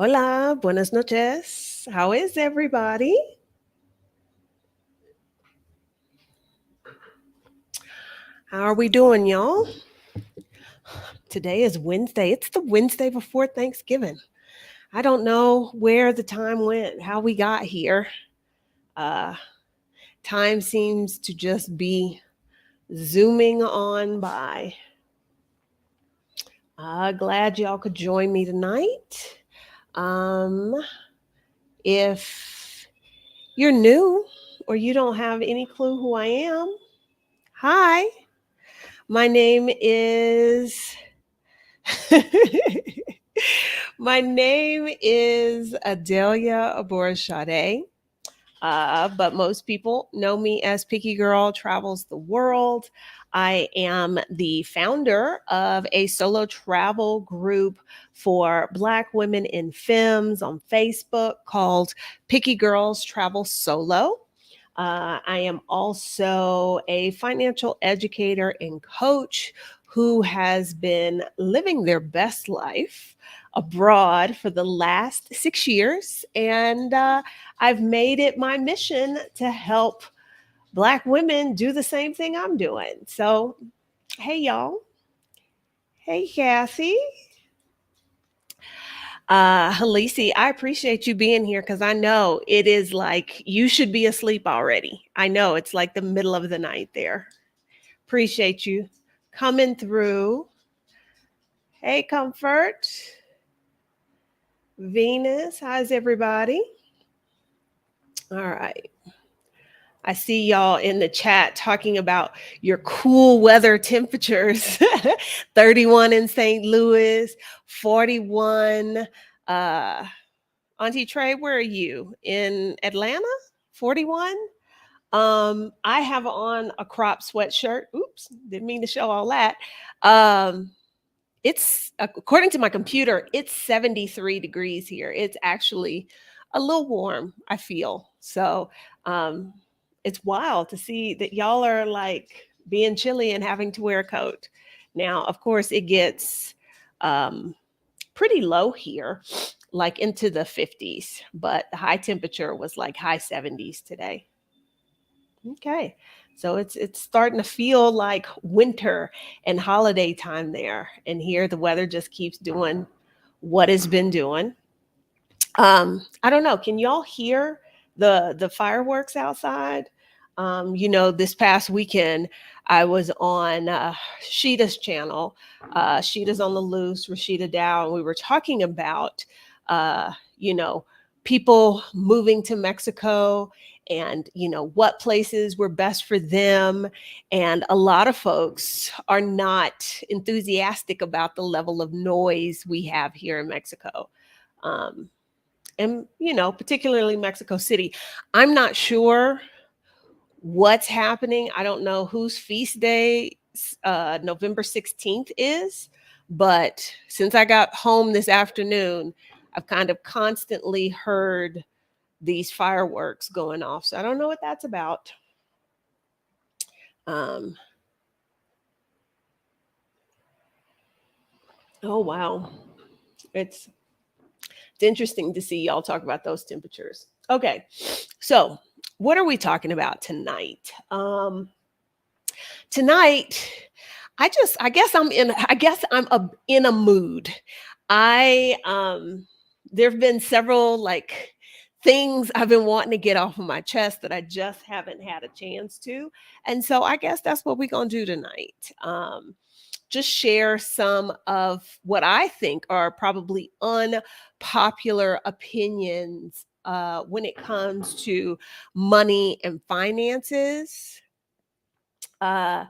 Hola, buenas noches. How is everybody? How are we doing, y'all? Today is Wednesday. It's the Wednesday before Thanksgiving. I don't know where the time went, how we got here. Uh, Time seems to just be zooming on by. Glad y'all could join me tonight. Um, if you're new or you don't have any clue who I am, hi, my name is my name is Adelia Aborashade, but most people know me as Picky Girl Travels the World. I am the founder of a solo travel group for Black women in femmes on Facebook called Picky Girls Travel Solo. I am also a financial educator and coach who has been living their best life abroad for the last 6 years. And I've made it my mission to help Black women do the same thing I'm doing. So, hey, y'all. Hey, Kathy. Halisi, I appreciate you being here because I know it is like you should be asleep already. I know it's like the middle of the night there. Appreciate you coming through. Hey, Comfort. Venus, how's everybody? All right. I see y'all in the chat talking about your cool weather temperatures. 31 in St. Louis, 41. Uh, Auntie Trey, where are you? In Atlanta? 41? I have on a crop sweatshirt. Oops, didn't mean to show all that. Um, it's according to my computer, it's 73 degrees here. It's actually a little warm, I feel. So um it's wild to see that y'all are like being chilly and having to wear a coat. Now, of course, it gets um pretty low here, like into the 50s, but the high temperature was like high 70s today. Okay. So it's starting to feel like winter and holiday time there. And here the weather just keeps doing what it's been doing. I don't know. Can y'all hear the fireworks outside? This past weekend I was on Sheeta's channel. Sheeta's on the Loose, Rashida Dow, and we were talking about uh, you know, people moving to Mexico and what places were best for them. And a lot of folks are not enthusiastic about the level of noise we have here in Mexico. Um, and particularly Mexico City. I'm not sure what's happening. I don't know whose feast day November 16th is, but since I got home this afternoon, I've kind of constantly heard these fireworks going off. So I don't know what that's about. Um, oh wow, it's it's interesting to see y'all talk about those temperatures. Okay, so what are we talking about tonight? Tonight, I guess I'm in a mood. I There have been several like things I've been wanting to get off of my chest that I just haven't had a chance to. And so I guess that's what we're going to do tonight. Just share some of what I think are probably unpopular opinions when it comes to money and finances. Uh,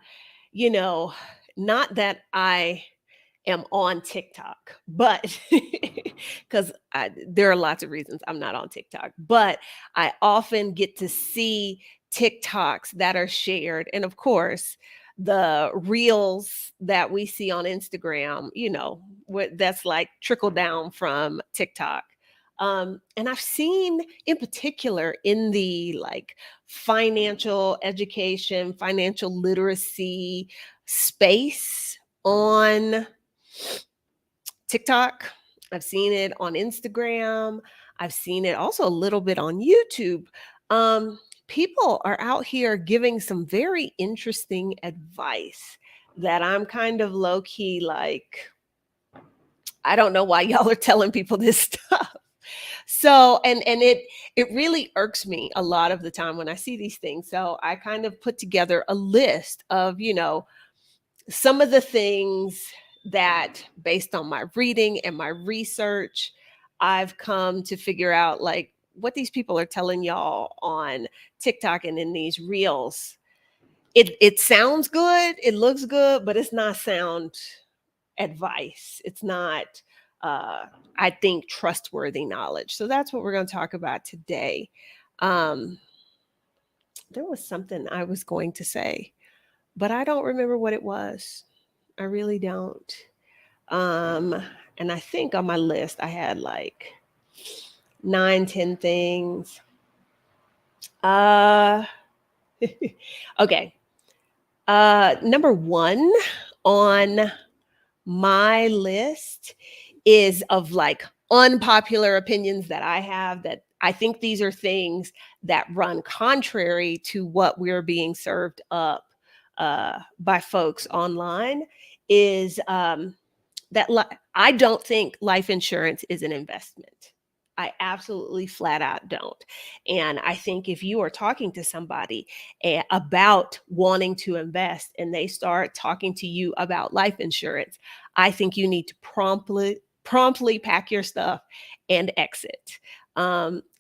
you know, Not that I am on TikTok, but because there are lots of reasons I'm not on TikTok, but I often get to see TikToks that are shared. And of course, the reels that we see on Instagram, that's like trickle down from TikTok. And I've seen in particular in the like financial education, financial literacy space on TikTok. I've seen it on Instagram. I've seen it also a little bit on YouTube. Um, People are out here giving some very interesting advice that I'm kind of low key like, I don't know why y'all are telling people this stuff. So, and it really irks me a lot of the time when I see these things. So I kind of put together a list of, some of the things that, based on my reading and my research, I've come to figure out, like, what these people are telling y'all on TikTok and in these reels. It sounds good, it looks good, but it's not sound advice. It's not, uh, I think, trustworthy knowledge. So that's what we're going to talk about today. Um, there was something I was going to say, but I don't remember what it was. I really don't. Um, and I think on my list I had like 9, 10 things. Uh, okay. Number one on my list is of like unpopular opinions that I have, that I think these are things that run contrary to what we're being served up by folks online. Is I don't think life insurance is an investment. I absolutely flat out don't. And I think if you are talking to somebody about wanting to invest and they start talking to you about life insurance, I think you need to promptly pack your stuff and exit.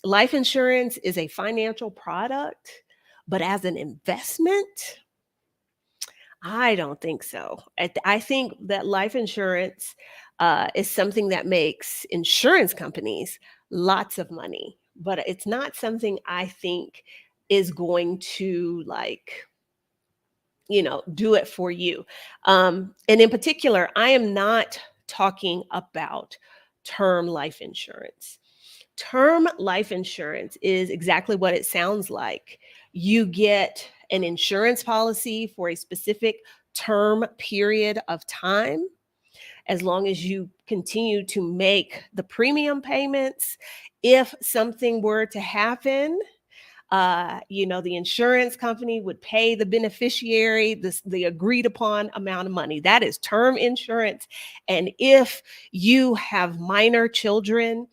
Life insurance is a financial product, but as an investment, I don't think so. I think that life insurance is something that makes insurance companies lots of money, but it's not something I think is going to, like, do it for you. And in particular, I am not talking about term life insurance. Term life insurance is exactly what it sounds like. You get an insurance policy for a specific term period of time. As long as you continue to make the premium payments, if something were to happen, the insurance company would pay the beneficiary the agreed upon amount of money. That is term insurance. And if you have minor children,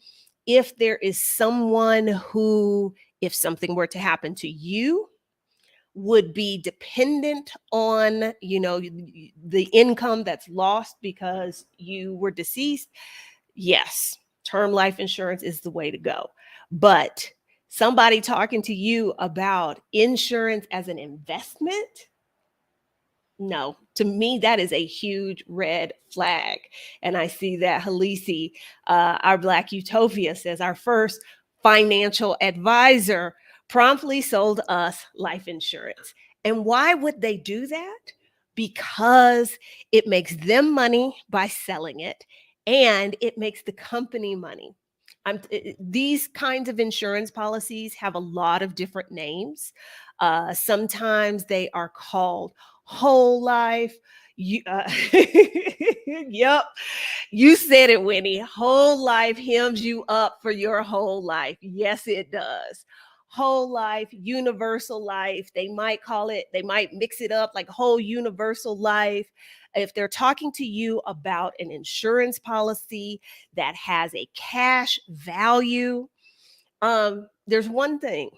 if there is someone who, if something were to happen to you, would be dependent on, the income that's lost because you were deceased, yes, term life insurance is the way to go. But somebody talking to you about insurance as an investment, no, to me, that is a huge red flag. And I see that Halisi, our Black Utopia, says our first financial advisor promptly sold us life insurance. And why would they do that? Because it makes them money by selling it, and it makes the company money. These kinds of insurance policies have a lot of different names. Sometimes they are called whole life. Yep, you said it, Winnie. Whole life hems you up for your whole life. Yes, it does. Whole life, universal life. They might call it, they might mix it up like whole universal life. If they're talking to you about an insurance policy that has a cash value, there's one thing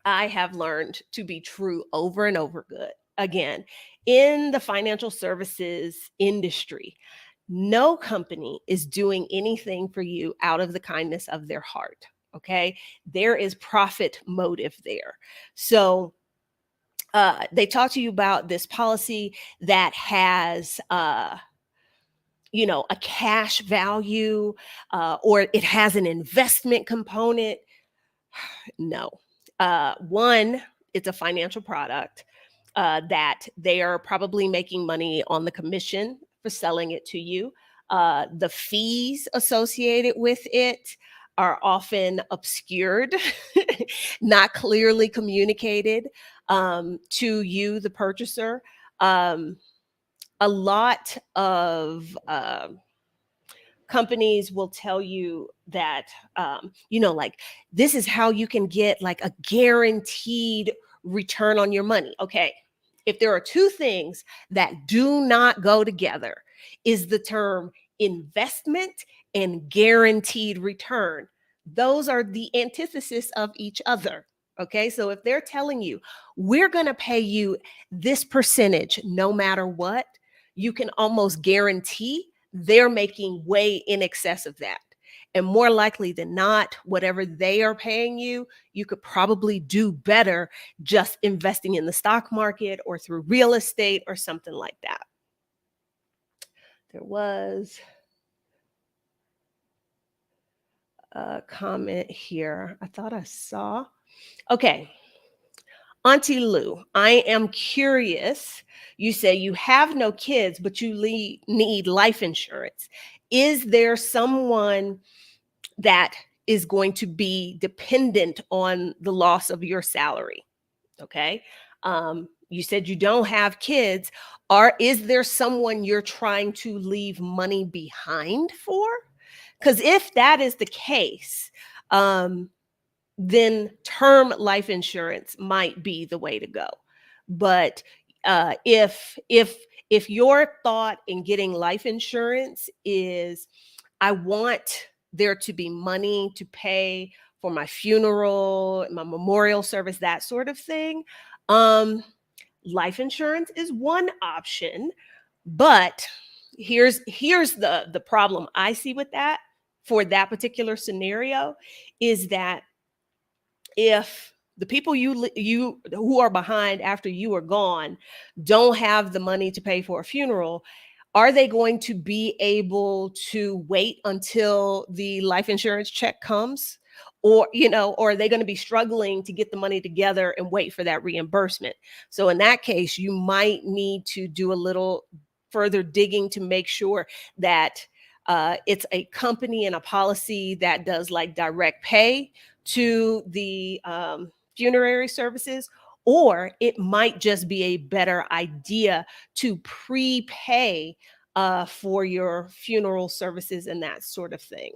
I have learned to be true over and over again. In the financial services industry, no company is doing anything for you out of the kindness of their heart. Okay. There is profit motive there. So they talk to you about this policy that has, a cash value, or it has an investment component. No. One, it's a financial product that they are probably making money on the commission for selling it to you. The fees associated with it are often obscured, not clearly communicated to you, the purchaser. A lot of companies will tell you that, you know, like, this is how you can get like a guaranteed return on your money. Okay. If there are two things that do not go together, is the term investment and guaranteed return. Those are the antithesis of each other. Okay. So if they're telling you, we're going to pay you this percentage no matter what, you can almost guarantee they're making way in excess of that. And more likely than not, whatever they are paying you, you could probably do better just investing in the stock market or through real estate or something like that. There was a comment here. I thought I saw. Okay. Auntie Lou, I am curious. You say you have no kids, but you need life insurance. Is there someone that is going to be dependent on the loss of your salary? Okay. You said you don't have kids. Is there someone you're trying to leave money behind for? Because if that is the case, um, then term life insurance might be the way to go. But if your thought in getting life insurance is, I want there to be money to pay for my funeral, my memorial service, that sort of thing, um, life insurance is one option. But here's the problem I see with that for that particular scenario is that if the people you who are behind after you are gone don't have the money to pay for a funeral, are they going to be able to wait until the life insurance check comes? Or, or are they going to be struggling to get the money together and wait for that reimbursement? So in that case, you might need to do a little further digging to make sure that it's a company and a policy that does like direct pay to the funerary services, or it might just be a better idea to prepay for your funeral services and that sort of thing.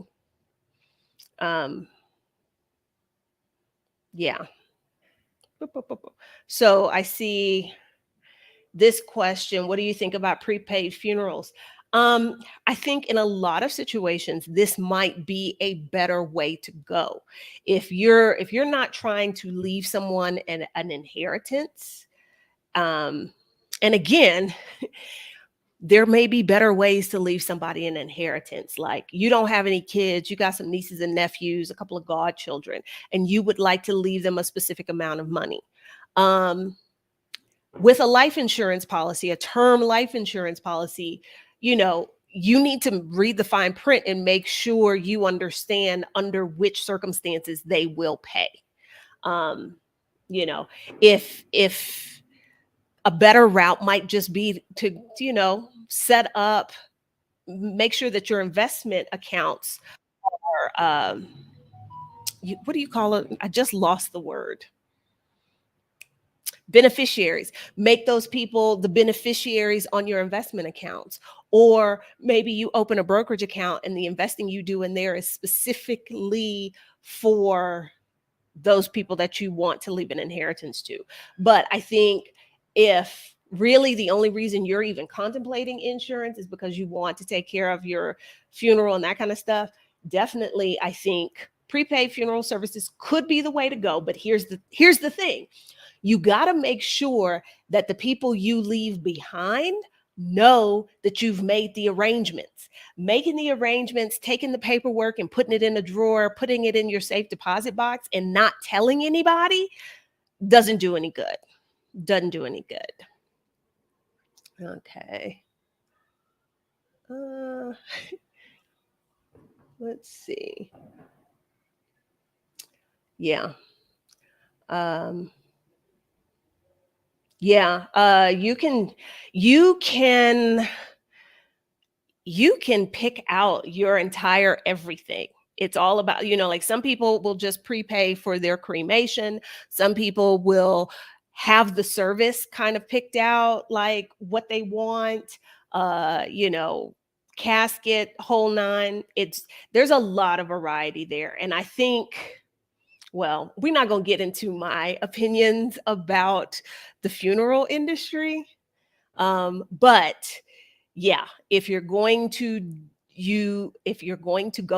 Um, yeah. So I see this question. What do you think about prepaid funerals? I think in a lot of situations, this might be a better way to go. If you're not trying to leave someone an inheritance, um, and again, there may be better ways to leave somebody an inheritance. Like you don't have any kids, you got some nieces and nephews, a couple of godchildren, and you would like to leave them a specific amount of money. Um, with a life insurance policy, a term life insurance policy, you need to read the fine print and make sure you understand under which circumstances they will pay. Um, you know, if a better route might just be to, set up, make sure that your investment accounts are, what do you call it? I just lost the word. Beneficiaries. Make those people the beneficiaries on your investment accounts. Or maybe you open a brokerage account and the investing you do in there is specifically for those people that you want to leave an inheritance to. But I think if really the only reason you're even contemplating insurance is because you want to take care of your funeral and that kind of stuff, definitely I think prepaid funeral services could be the way to go. But here's the thing. You got to make sure that the people you leave behind know that you've made the arrangements. Making the arrangements, taking the paperwork and putting it in a drawer, putting it in your safe deposit box and not telling anybody doesn't do any good. Doesn't do any good. Okay. Uh, let's see. Yeah. Um, yeah. You can you can pick out your entire everything. It's all about, like some people will just prepay for their cremation. Some people will have the service kind of picked out, like what they want, uh, you know, casket, whole nine. There's a lot of variety there. And I think, well, we're not going to get into my opinions about the funeral industry. But yeah, if you're going to go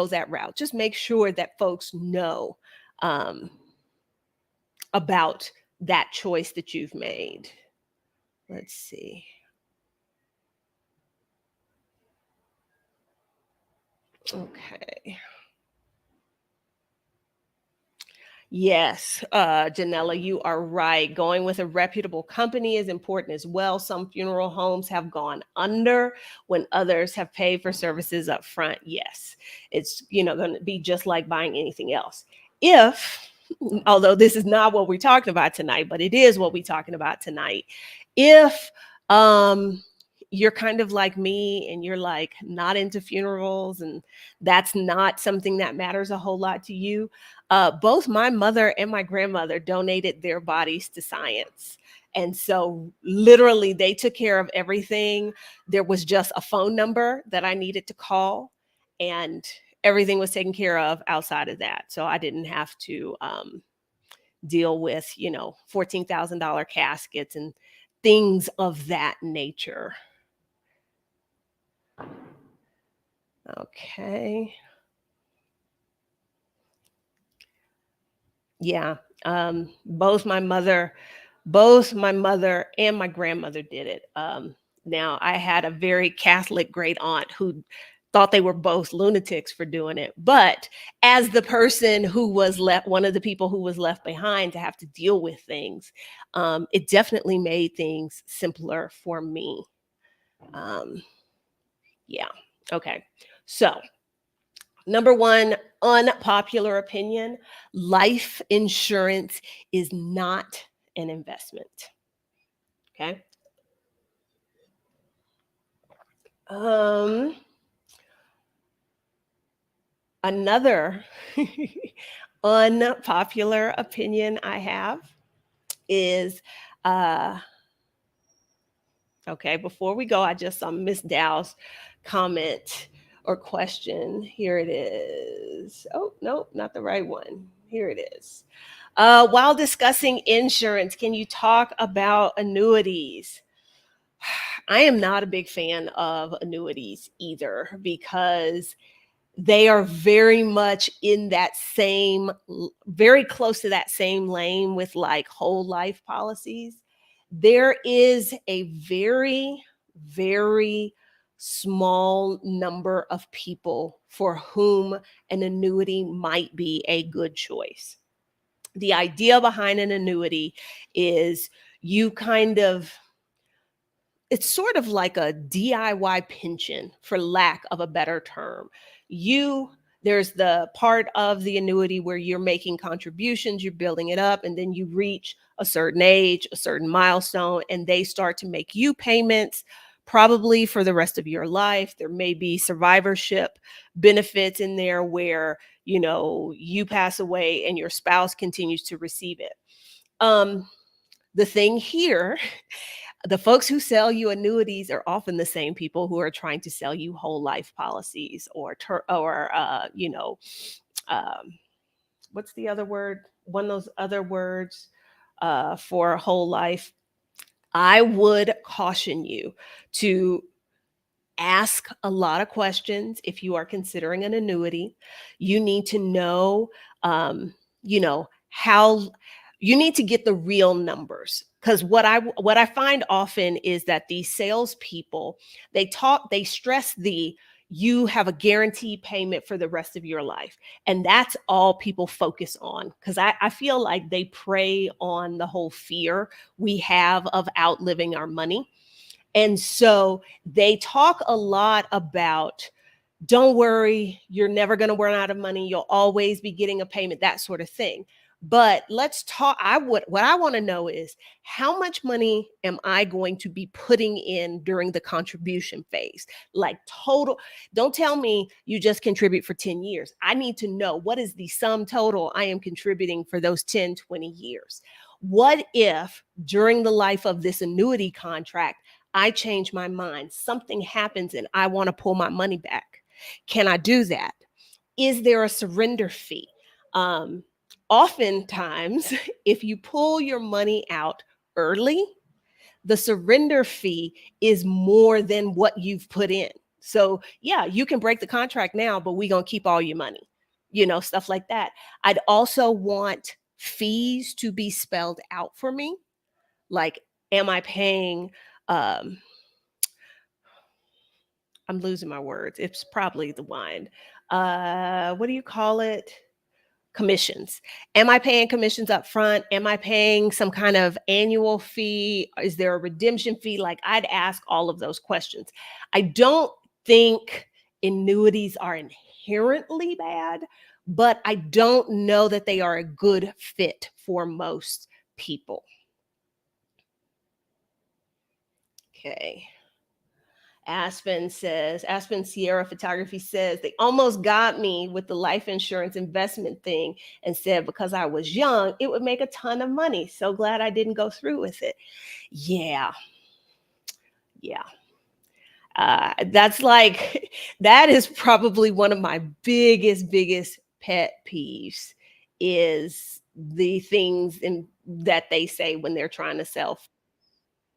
that route, just make sure that folks know um, about that choice that you've made. Let's see. Okay. Yes, Janella, you are right. Going with a reputable company is important as well. Some funeral homes have gone under when others have paid for services up front. Yes, it's going to be just like buying anything else. If, although this is not what we're talking about tonight, but it is what we're talking about tonight. If you're kind of like me and you're like not into funerals and that's not something that matters a whole lot to you, both my mother and my grandmother donated their bodies to science. And so, literally, they took care of everything. There was just a phone number that I needed to call, and everything was taken care of outside of that. So, I didn't have to deal with, $14,000 caskets and things of that nature. Okay. Yeah. Both my mother and my grandmother did it. Now I had a very Catholic great aunt who thought they were both lunatics for doing it. But as the person who was left, one of the people who was left behind to have to deal with things, it definitely made things simpler for me. Um, yeah. Okay. So, number one, unpopular opinion: life insurance is not an investment. Okay. Um, Another unpopular opinion I have is okay, before we go, I just saw Miss Dow's comment or question. Here it is. Oh, no, not the right one. Here it is. While discussing insurance, can you talk about annuities? I am not a big fan of annuities either because they are very much in that very close to that same lane with like whole life policies. There is a very, very small number of people for whom an annuity might be a good choice. The idea behind an annuity is you kind of it's sort of like a DIY pension, for lack of a better term. You There's the part of the annuity where you're making contributions, you're building it up, and then you reach a certain age, a certain milestone, and they start to make you payments probably for the rest of your life. There may be survivorship benefits in there where, you pass away and your spouse continues to receive it. Um, the thing here, the folks who sell you annuities are often the same people who are trying to sell you whole life policies um, what's the other word? One of those other words for whole life. I would caution you to ask a lot of questions if you are considering an annuity. You need to know, how you need to get the real numbers. Because what I find often is that these salespeople, they stress you have a guaranteed payment for the rest of your life. And that's all people focus on. Because I feel like they prey on the whole fear we have of outliving our money. And so they talk a lot about, don't worry, you're never going to run out of money. You'll always be getting a payment, that sort of thing. But let's talk. What I want to know is, how much money am I going to be putting in during the contribution phase? Like total. Don't tell me you just contribute for 10 years. I need to know, what is the sum total I am contributing for those 10, 20 years? What if during the life of this annuity contract, I change my mind, something happens and I want to pull my money back. Can I do that? Is there a surrender fee? Um, Oftentimes, if you pull your money out early, the surrender fee is more than what you've put in. So, yeah, you can break the contract now, but we're going to keep all your money, stuff like that. I'd also want fees to be spelled out for me. Like, am I paying, um, I'm losing my words. It's probably the wine. What do you call it? Commissions. Am I paying commissions up front? Am I paying some kind of annual fee? Is there a redemption fee? Like, I'd ask all of those questions. I don't think annuities are inherently bad, but I don't know that they are a good fit for most people. Okay. Aspen Sierra Photography says, they almost got me with the life insurance investment thing and said because I was young, it would make a ton of money. So glad I didn't go through with it. Yeah. Yeah. That's like, that is probably one of my biggest pet peeves is the things that they say when they're trying to sell,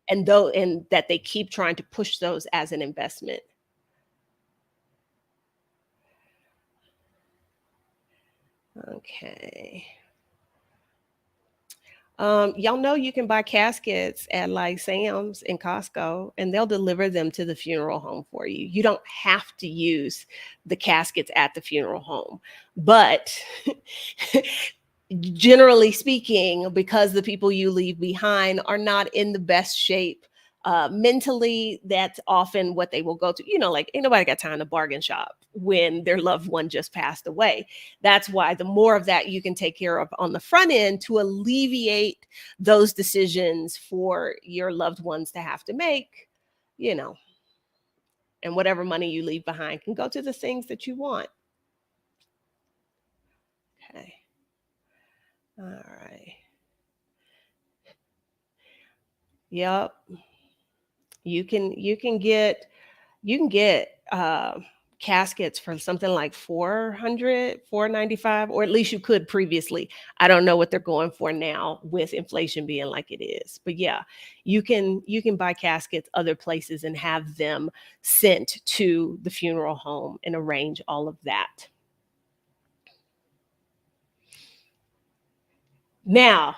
and that they keep trying to push those as an investment. Okay. Y'all know you can buy caskets at like Sam's and Costco, and they'll deliver them to the funeral home for you. You don't have to use the caskets at the funeral home, but generally speaking, because the people you leave behind are not in the best shape mentally, that's often what they will go to. Like, ain't nobody got time to bargain shop when their loved one just passed away. That's why the more of that you can take care of on the front end to alleviate those decisions for your loved ones to have to make, you know, and whatever money you leave behind can go to the things that you want. Okay. All right. Yep. You can get caskets for something like 400, 495, or at least you could previously. I don't know what they're going for now with inflation being like it is, but yeah, you can buy caskets other places and have them sent to the funeral home and arrange all of that. Now,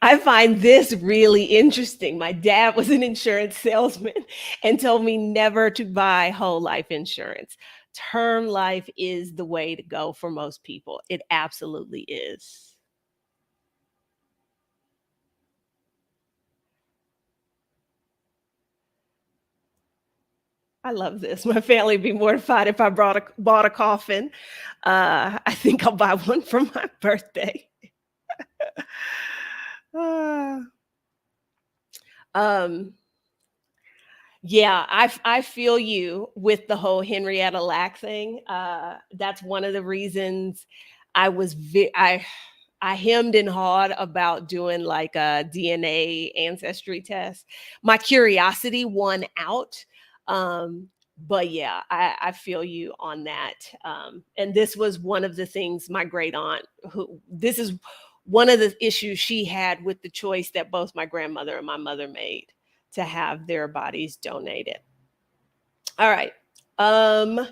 I find this really interesting. My dad was an insurance salesman and told me never to buy whole life insurance. Term life is the way to go for most people. It absolutely is. I love this. My family would be mortified if I bought a coffin. I think I'll buy one for my birthday. Ah. um, Yeah, I feel you with the whole Henrietta Lack thing. That's one of the reasons I was I hemmed and hawed about doing like a DNA ancestry test. My curiosity won out. Um, but yeah, I feel you on that. And this was one of the things my great aunt, who this is one of the issues she had with the choice that both my grandmother and my mother made to have their bodies donated. All right. Um,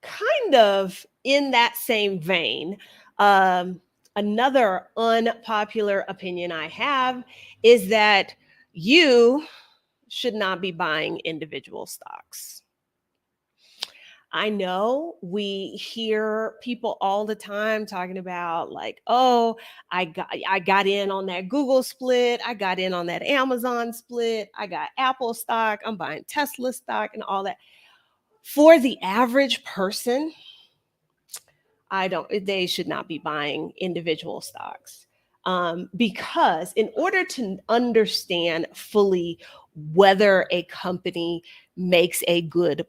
Kind of in that same vein, um, another unpopular opinion I have is that you should not be buying individual stocks. I know we hear people all the time talking about like, oh, I got in on that Google split, I got in on that Amazon split, I got Apple stock, I'm buying Tesla stock and all that. For the average person, I don't they should not be buying individual stocks. Because in order to understand fully whether a company makes a good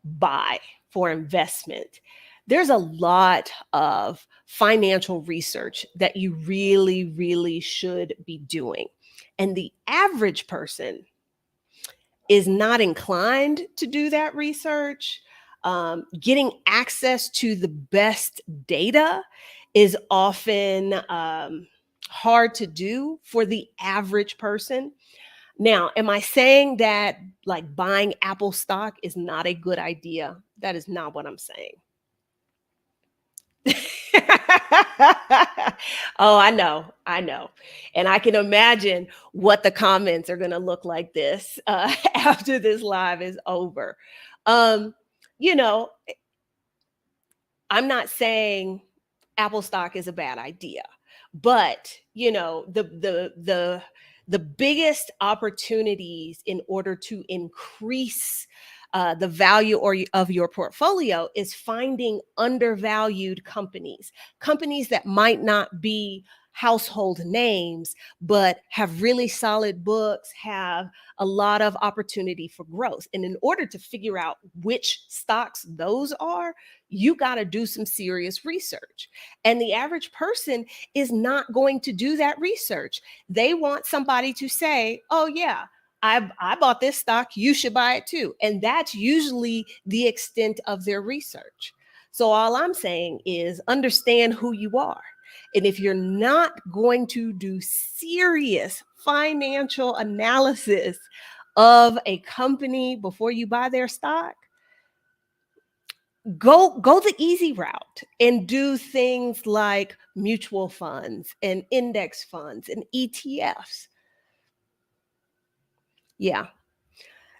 buy for investment, there's a lot of financial research that you really should be doing. And the average person is not inclined to do that research. Getting access to the best data is often hard to do for the average person. Now, am I saying that like buying Apple stock is not a good idea? That is not what I'm saying. Oh, I know, I know. And I can imagine what the comments are going to look like this after this live is over. Um, you know, I'm not saying Apple stock is a bad idea, but the biggest opportunities in order to increase the value of your portfolio is finding undervalued companies, companies that might not be household names, but have really solid books, have a lot of opportunity for growth. And in order to figure out which stocks those are, you got to do some serious research. And the average person is not going to do that research. They want somebody to say, oh, yeah, I bought this stock, you should buy it too. And that's usually the extent of their research. So all I'm saying is understand who you are. And if you're not going to do serious financial analysis of a company before you buy their stock, go the easy route and do things like mutual funds and index funds and ETFs. Yeah.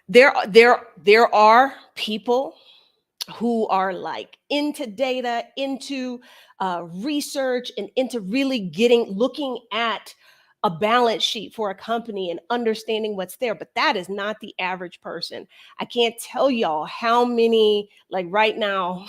There are people who are like into data, into research, and into really looking at a balance sheet for a company and understanding what's there. But that is not the average person. I can't tell y'all how many, like right now,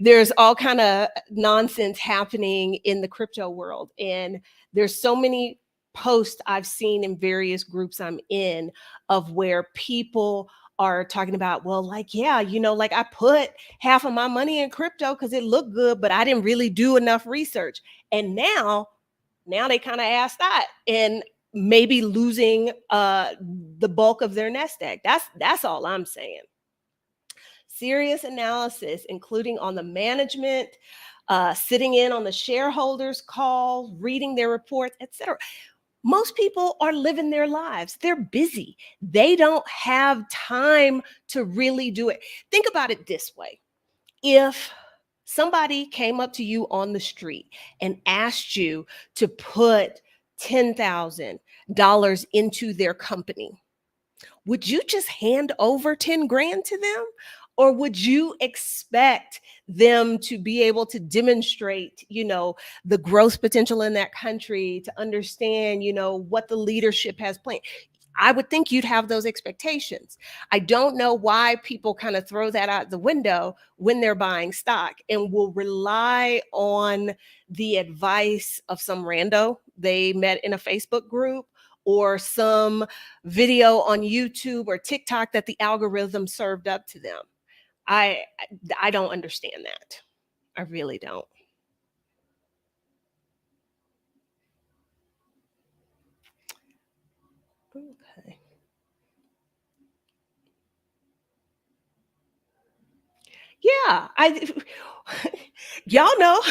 there's all kind of nonsense happening in the crypto world. And there's so many posts I've seen in various groups I'm in of where people are talking about, well, like, yeah, like I put half of my money in crypto because it looked good, but I didn't really do enough research. And now they kind of asked that and maybe losing the bulk of their nest egg. That's all I'm saying. Serious analysis, including on the management, sitting in on the shareholders call, reading their reports, etc. Most people are living their lives. They're busy. They don't have time to really do it. Think about it this way. If somebody came up to you on the street and asked you to put $10,000 into their company, would you just hand over 10 grand to them? Or would you expect them to be able to demonstrate, the growth potential in that country, to understand, what the leadership has planned? I would think you'd have those expectations. I don't know why people kind of throw that out the window when they're buying stock and will rely on the advice of some rando they met in a Facebook group or some video on YouTube or TikTok that the algorithm served up to them. I I don't understand that. I really don't. Okay. Yeah, I y'all know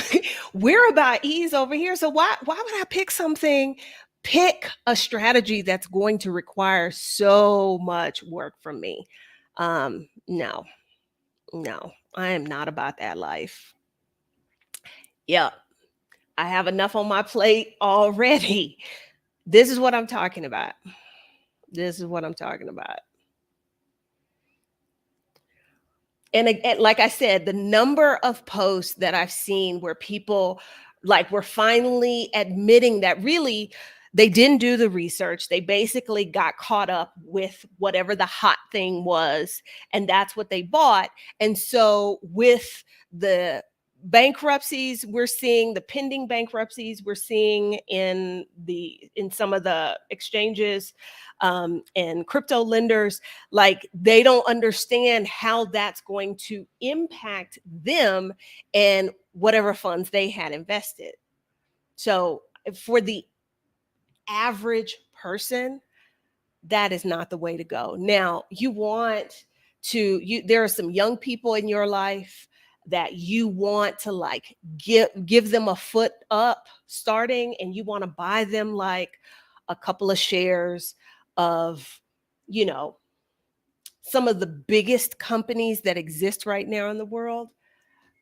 we're about ease over here. So why would I pick a strategy that's going to require so much work from me? No, no, I am not about that life. Yep. I have enough on my plate already. This is what I'm talking about. This is what I'm talking about. And like I said, the number of posts that I've seen where people like were finally admitting that really they didn't do the research. They basically got caught up with whatever the hot thing was, and that's what they bought. And so with the bankruptcies we're seeing, the pending bankruptcies we're seeing in some of the exchanges and crypto lenders, like they don't understand how that's going to impact them and whatever funds they had invested. So for the average person, that is not the way to go. Now, you want to you there are some young people in your life that you want to like give them a foot up starting, and you want to buy them like a couple of shares of, you know, some of the biggest companies that exist right now in the world.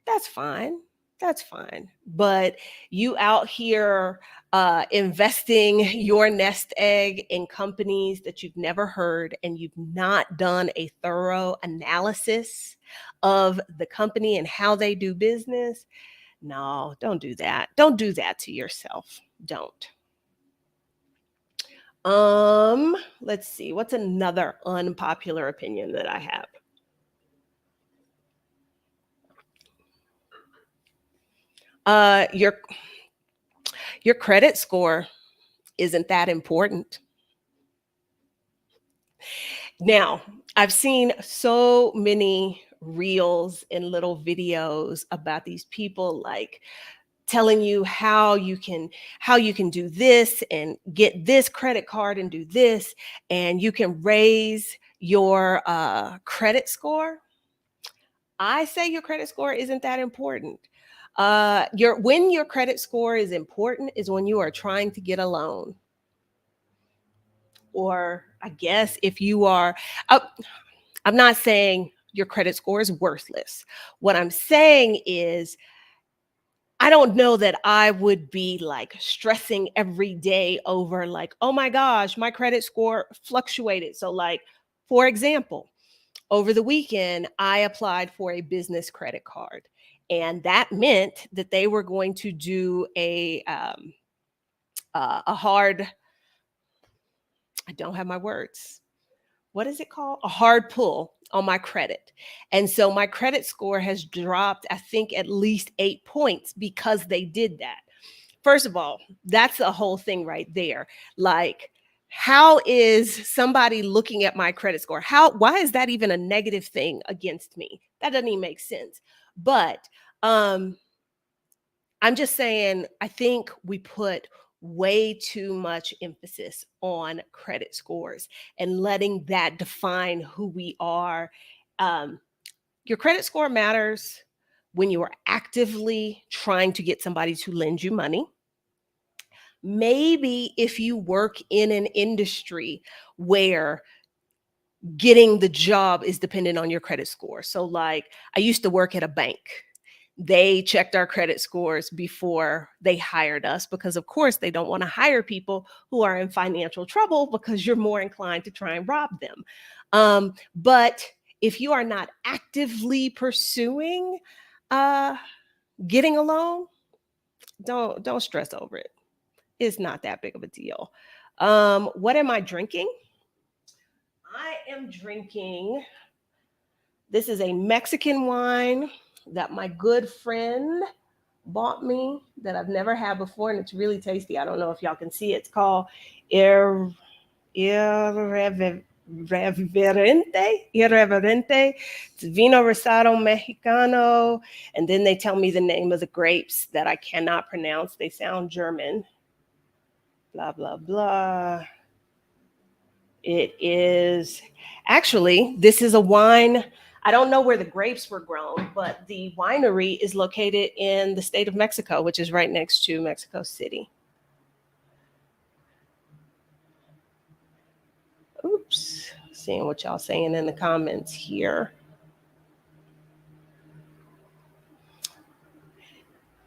That's fine. That's fine. But you out here investing your nest egg in companies that you've never heard, and you've not done a thorough analysis of the company and how they do business. No, don't do that. Don't do that to yourself. Don't. Let's see. What's another unpopular opinion that I have? Uh, your your credit score isn't that important. Now, I've seen so many reels and little videos about these people like telling you how you can do this and get this credit card and do this, and you can raise your credit score. I say your credit score isn't that important. Your When your credit score is important is when you are trying to get a loan, or I guess if you are. Uh, I'm not saying your credit score is worthless. What I'm saying is, I don't know that I would be like stressing every day over, like, oh my gosh, my credit score fluctuated. So, like, for example, over the weekend, I applied for a business credit card. And that meant that they were going to do a hard, I don't have my words, what is it called? A hard pull on my credit. And so my credit score has dropped, I think, at least 8 points because they did that. First of all, that's the whole thing right there. Like, how is somebody looking at my credit score? Why is that even a negative thing against me? That doesn't even make sense. But um I'm just saying, I think we put way too much emphasis on credit scores and letting that define who we are. Um, your credit score matters when you are actively trying to get somebody to lend you money. Maybe if you work in an industry where getting the job is dependent on your credit score. So, like, I used to work at a bank. They checked our credit scores before they hired us because, of course, they don't want to hire people who are in financial trouble because you're more inclined to try and rob them. But if you are not actively pursuing uh, getting a loan, don't stress over it. It's not that big of a deal. What am I drinking? I am drinking. This is a Mexican wine that my good friend bought me that I've never had before, and it's really tasty. I don't know if y'all can see it. It's called Ir- Irreverente. Irreverente. It's Vino Rosado Mexicano. And then they tell me the name of the grapes that I cannot pronounce. They sound German. Blah, blah, blah. It is actually, this is a wine. I don't know where the grapes were grown, but the winery is located in the state of Mexico, which is right next to Mexico City. Oops, seeing what y'all saying in the comments here.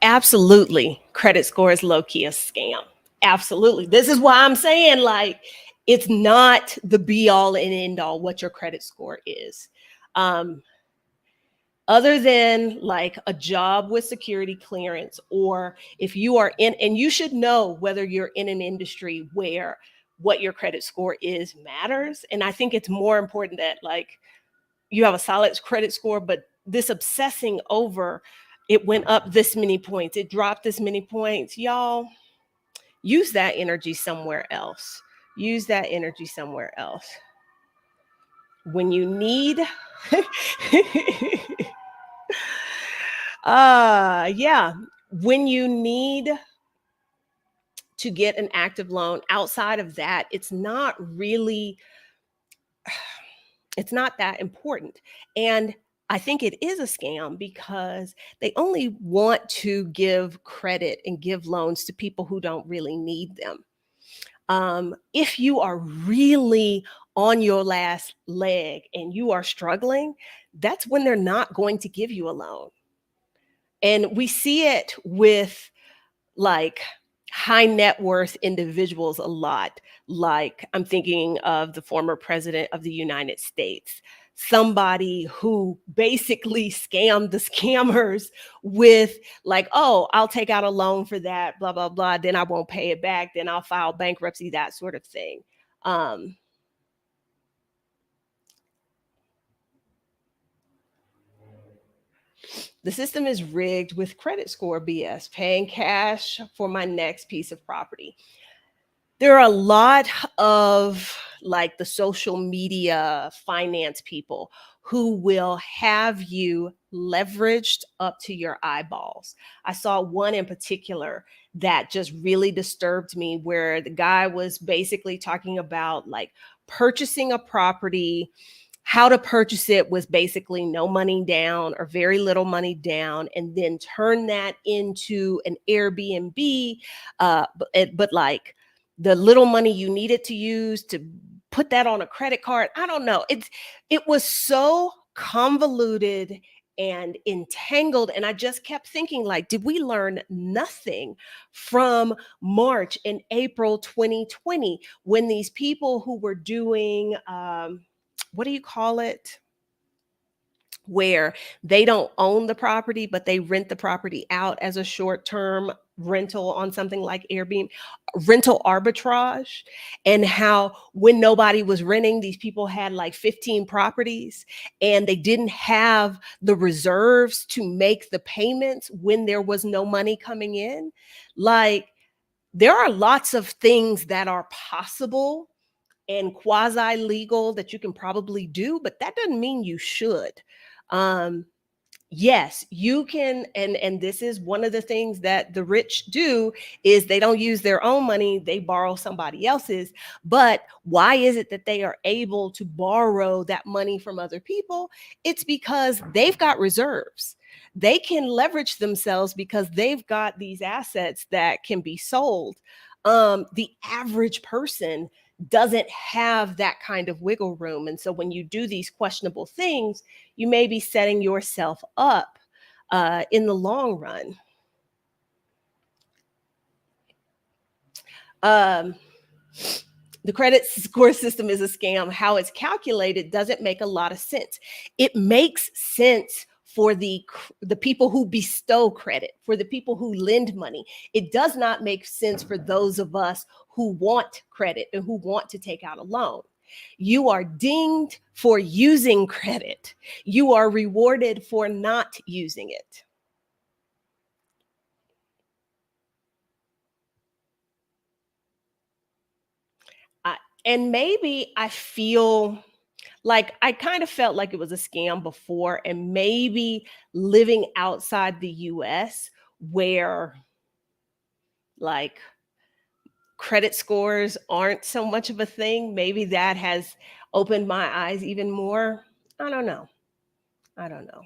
Absolutely, credit score is low key a scam. Absolutely. This is why I'm saying, like, it's not the be all and end all what your credit score is. Um, Other than like a job with security clearance, or if you are in, and you should know whether you're in an industry where what your credit score is matters. And I think it's more important that like you have a solid credit score, but this obsessing over it went up this many points, it dropped this many points, y'all use that energy somewhere else. Use that energy somewhere else. When you need yeah, when you need to get an active loan. Outside of that, it's not that important. And I think it is a scam because they only want to give credit and give loans to people who don't really need them. If you are really on your last leg and you are struggling, that's when they're not going to give you a loan. And we see it with like high net worth individuals a lot. Like I'm thinking of the former president of the United States, somebody who basically scammed the scammers with like, oh, I'll take out a loan for that, blah, blah, blah. Then I won't pay it back. Then I'll file bankruptcy, that sort of thing. Um, the system is rigged with credit score BS, paying cash for my next piece of property. There are a lot of like the social media finance people who will have you leveraged up to your eyeballs. I saw one in particular that just really disturbed me where the guy was basically talking about like purchasing a property. How to purchase it was basically no money down or very little money down, and then turn that into an Airbnb. But like the little money you needed to use to put that on a credit card. I don't know. It was so convoluted and entangled, and I just kept thinking like, did we learn nothing from March and April 2020 when these people who were doing what do you call it, where they don't own the property, but they rent the property out as a short term rental on something like Airbnb, rental arbitrage, and how when nobody was renting, these people had like 15 properties and they didn't have the reserves to make the payments when there was no money coming in. Like, there are lots of things that are possible and quasi legal that you can probably do, but that doesn't mean you should. Um, yes, you can, and this is one of the things that the rich do is they don't use their own money, they borrow somebody else's. But why is it that they are able to borrow that money from other people? It's because they've got reserves. They can leverage themselves because they've got these assets that can be sold. The average person doesn't have that kind of wiggle room. And so when you do these questionable things, you may be setting yourself up in the long run. Um, the credit score system is a scam. How it's calculated doesn't make a lot of sense. It makes sense for the people who bestow credit, for the people who lend money. It does not make sense for those of us who want credit and who want to take out a loan. You are dinged for using credit. You are rewarded for not using it. And maybe I feel like I kind of felt like it was a scam before, and maybe living outside the US where like credit scores aren't so much of a thing, maybe that has opened my eyes even more. I don't know. I don't know.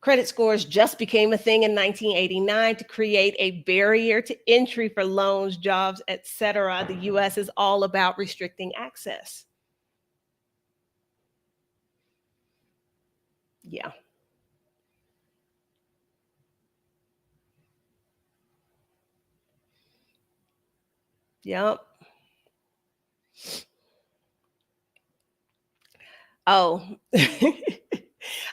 Credit scores just became a thing in 1989 to create a barrier to entry for loans, jobs, etc. The US is all about restricting access. Yeah. Yep. Oh,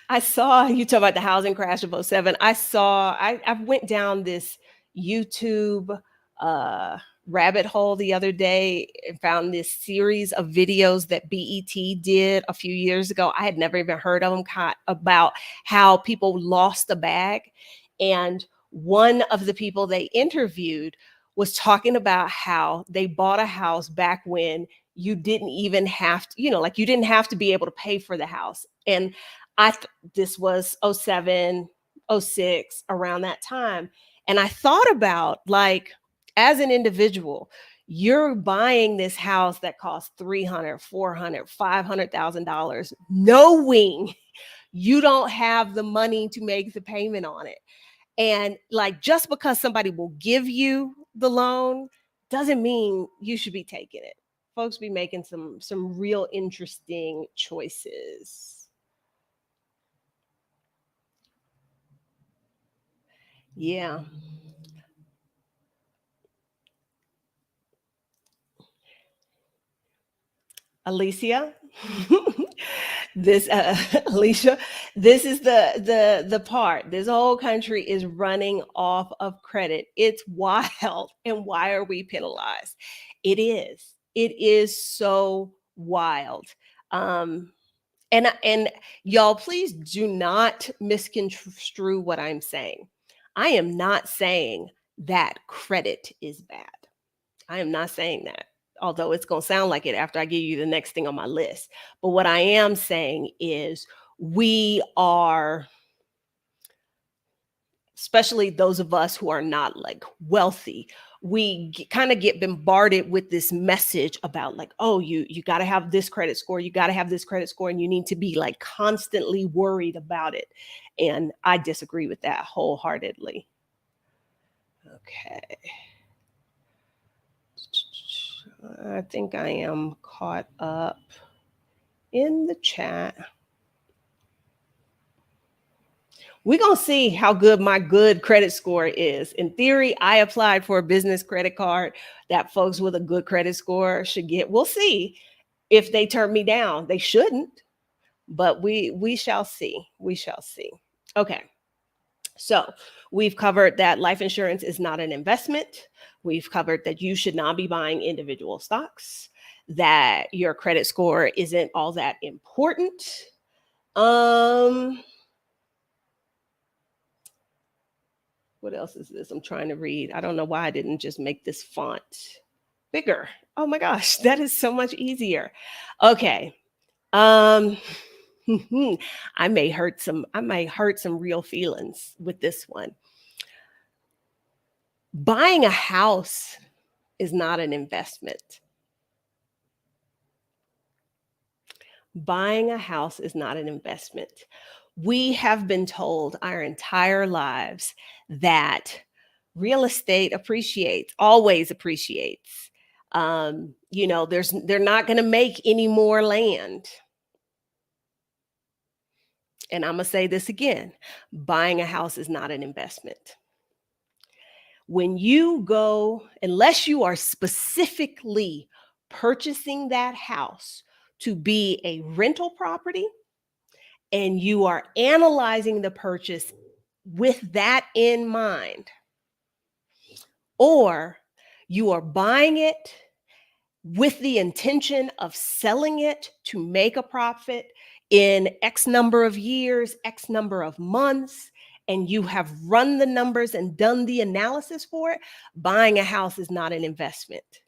I saw you talk about the housing crash of '07. I went down this YouTube uh, rabbit hole the other day and found this series of videos that BET did a few years ago. I had never even heard of them, about how people lost a bag. And one of the people they interviewed was talking about how they bought a house back when you didn't even have to, like you didn't have to be able to pay for the house. And this was '07, '06, around that time. And I thought about, like, as an individual, you're buying this house that costs 300, 400, $500,000, knowing you don't have the money to make the payment on it. And like, just because somebody will give you the loan doesn't mean you should be taking it. Folks be making some real interesting choices. Yeah. Alicia. This Alicia, this is the part. This whole country is running off of credit. It's wild. And why are we penalized? It is so wild. Um and y'all, please do not misconstrue what I'm saying. I am not saying that credit is bad. I am not saying that, although it's going to sound like it after I give you the next thing on my list. But what I am saying is, we are, especially those of us who are not like wealthy, we kind of get bombarded with this message about, like, oh, you got to have this credit score, you got to have this credit score, and you need to be like constantly worried about it. And I disagree with that wholeheartedly. Okay. I think I am caught up in the chat. We're going to see how good my good credit score is. In theory, I applied for a business credit card that folks with a good credit score should get. We'll see if they turn me down. They shouldn't, but we shall see. We shall see. Okay. So we've covered that life insurance is not an investment. We've covered that you should not be buying individual stocks, that your credit score isn't all that important. What else is this? I'm trying to read. I don't know why I didn't just make this font bigger. Oh my gosh, that is so much easier. Okay. Um I might hurt some real feelings with this one. Buying a house is not an investment. Buying a house is not an investment. We have been told our entire lives that real estate appreciates, always appreciates. They're not going to make any more land. And I'm going to say this again: buying a house is not an investment. When you go, unless you are specifically purchasing that house to be a rental property, and you are analyzing the purchase with that in mind, or you are buying it with the intention of selling it to make a profit in X number of years, X number of months, and you have run the numbers and done the analysis for it, buying a house is not an investment.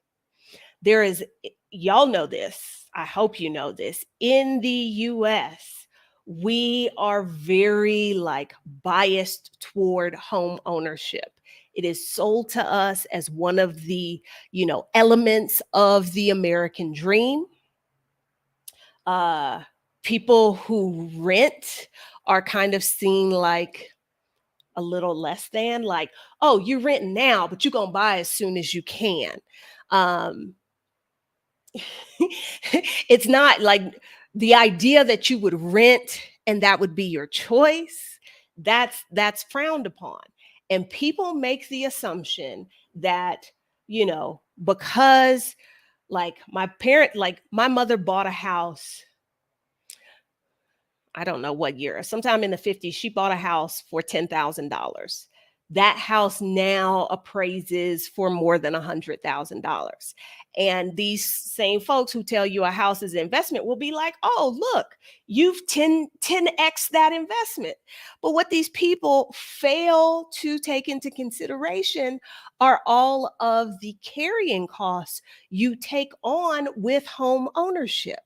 There is, y'all know this, I hope you know this, in the US, we are very like biased toward home ownership. It is sold to us as one of the, elements of the American dream. People who rent are kind of seen like a little less than, like, oh, you rent now, but you're gonna buy as soon as you can. Um, it's not like the idea that you would rent and that would be your choice. That's frowned upon. And people make the assumption that, because like my mother bought a house, I don't know what year, sometime in the 50s, she bought a house for $10,000. That house now appraises for more than $100,000. And these same folks who tell you a house is an investment will be like, oh, look, you've 10x that investment. But what these people fail to take into consideration are all of the carrying costs you take on with home ownership.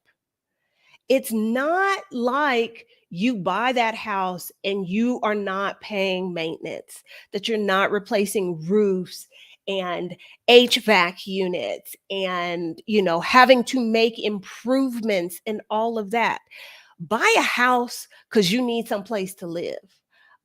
It's not like you buy that house and you are not paying maintenance, that you're not replacing roofs and HVAC units and, having to make improvements and all of that. Buy a house because you need someplace to live.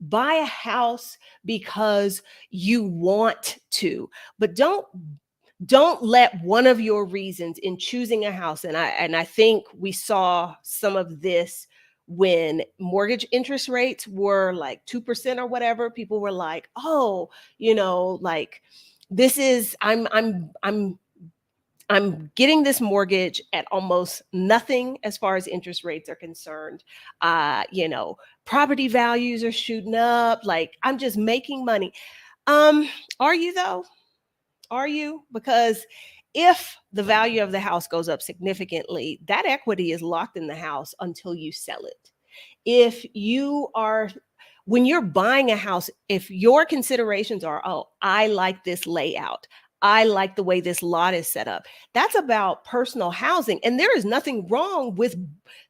Buy a house because you want to, but don't let one of your reasons in choosing a house, and I think we saw some of this when mortgage interest rates were like 2% or whatever. People were like, oh, like, this is I'm getting this mortgage at almost nothing as far as interest rates are concerned. Property values are shooting up, like I'm just making money. um are you though? Are you? Because if the value of the house goes up significantly, that equity is locked in the house until you sell it. If you are, when you're buying a house, if your considerations are, oh, I like this layout, I like the way this lot is set up, that's about personal housing. And there is nothing wrong with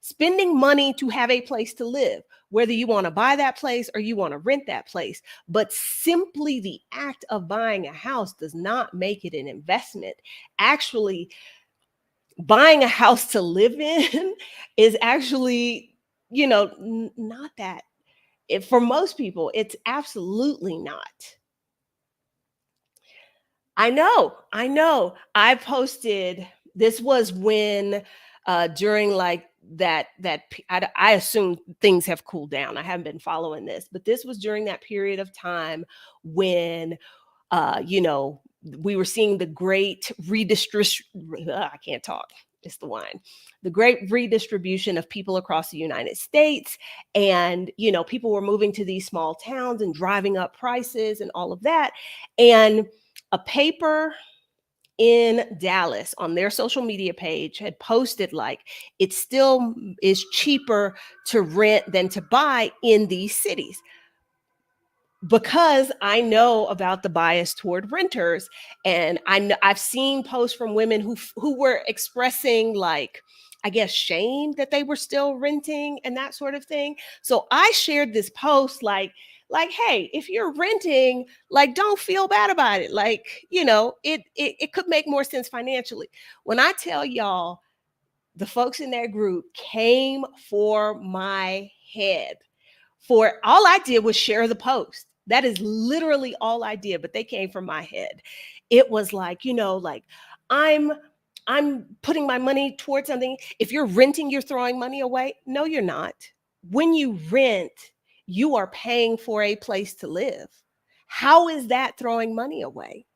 spending money to have a place to live, whether you want to buy that place or you want to rent that place. But simply the act of buying a house does not make it an investment. Actually, buying a house to live in is actually, not that. For most people, it's absolutely not. I know. I posted, this was when during like I assume things have cooled down. I haven't been following this, but this was during that period of time when we were seeing the great redistribution. I can't talk. It's the wine. The great redistribution of people across the United States. And, people were moving to these small towns and driving up prices and all of that. And a paper in Dallas on their social media page had posted like, it still is cheaper to rent than to buy in these cities, because I know about the bias toward renters. And I've seen posts from women who were expressing, like, I guess, shame that they were still renting and that sort of thing. So I shared this post like, hey, if you're renting, like, don't feel bad about it. Like, it could make more sense financially. When I tell y'all, the folks in that group came for my head. For all I did was share the post. That is literally all I did, but they came from my head. It was like, like, I'm I'm putting my money towards something. If you're renting, you're throwing money away. No, you're not. When you rent, you are paying for a place to live. How is that throwing money away?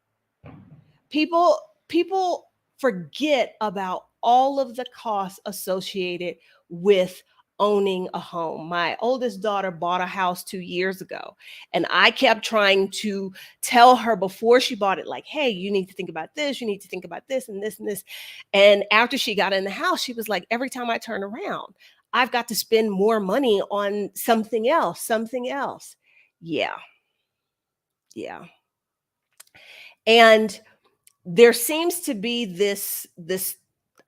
People forget about all of the costs associated with owning a home. My oldest daughter bought a house 2 years ago, and I kept trying to tell her before she bought it, like, hey, you need to think about this, you need to think about this and this and this. And after she got in the house, she was like, every time I turn around, I've got to spend more money on something else, something else. Yeah. Yeah. And there seems to be this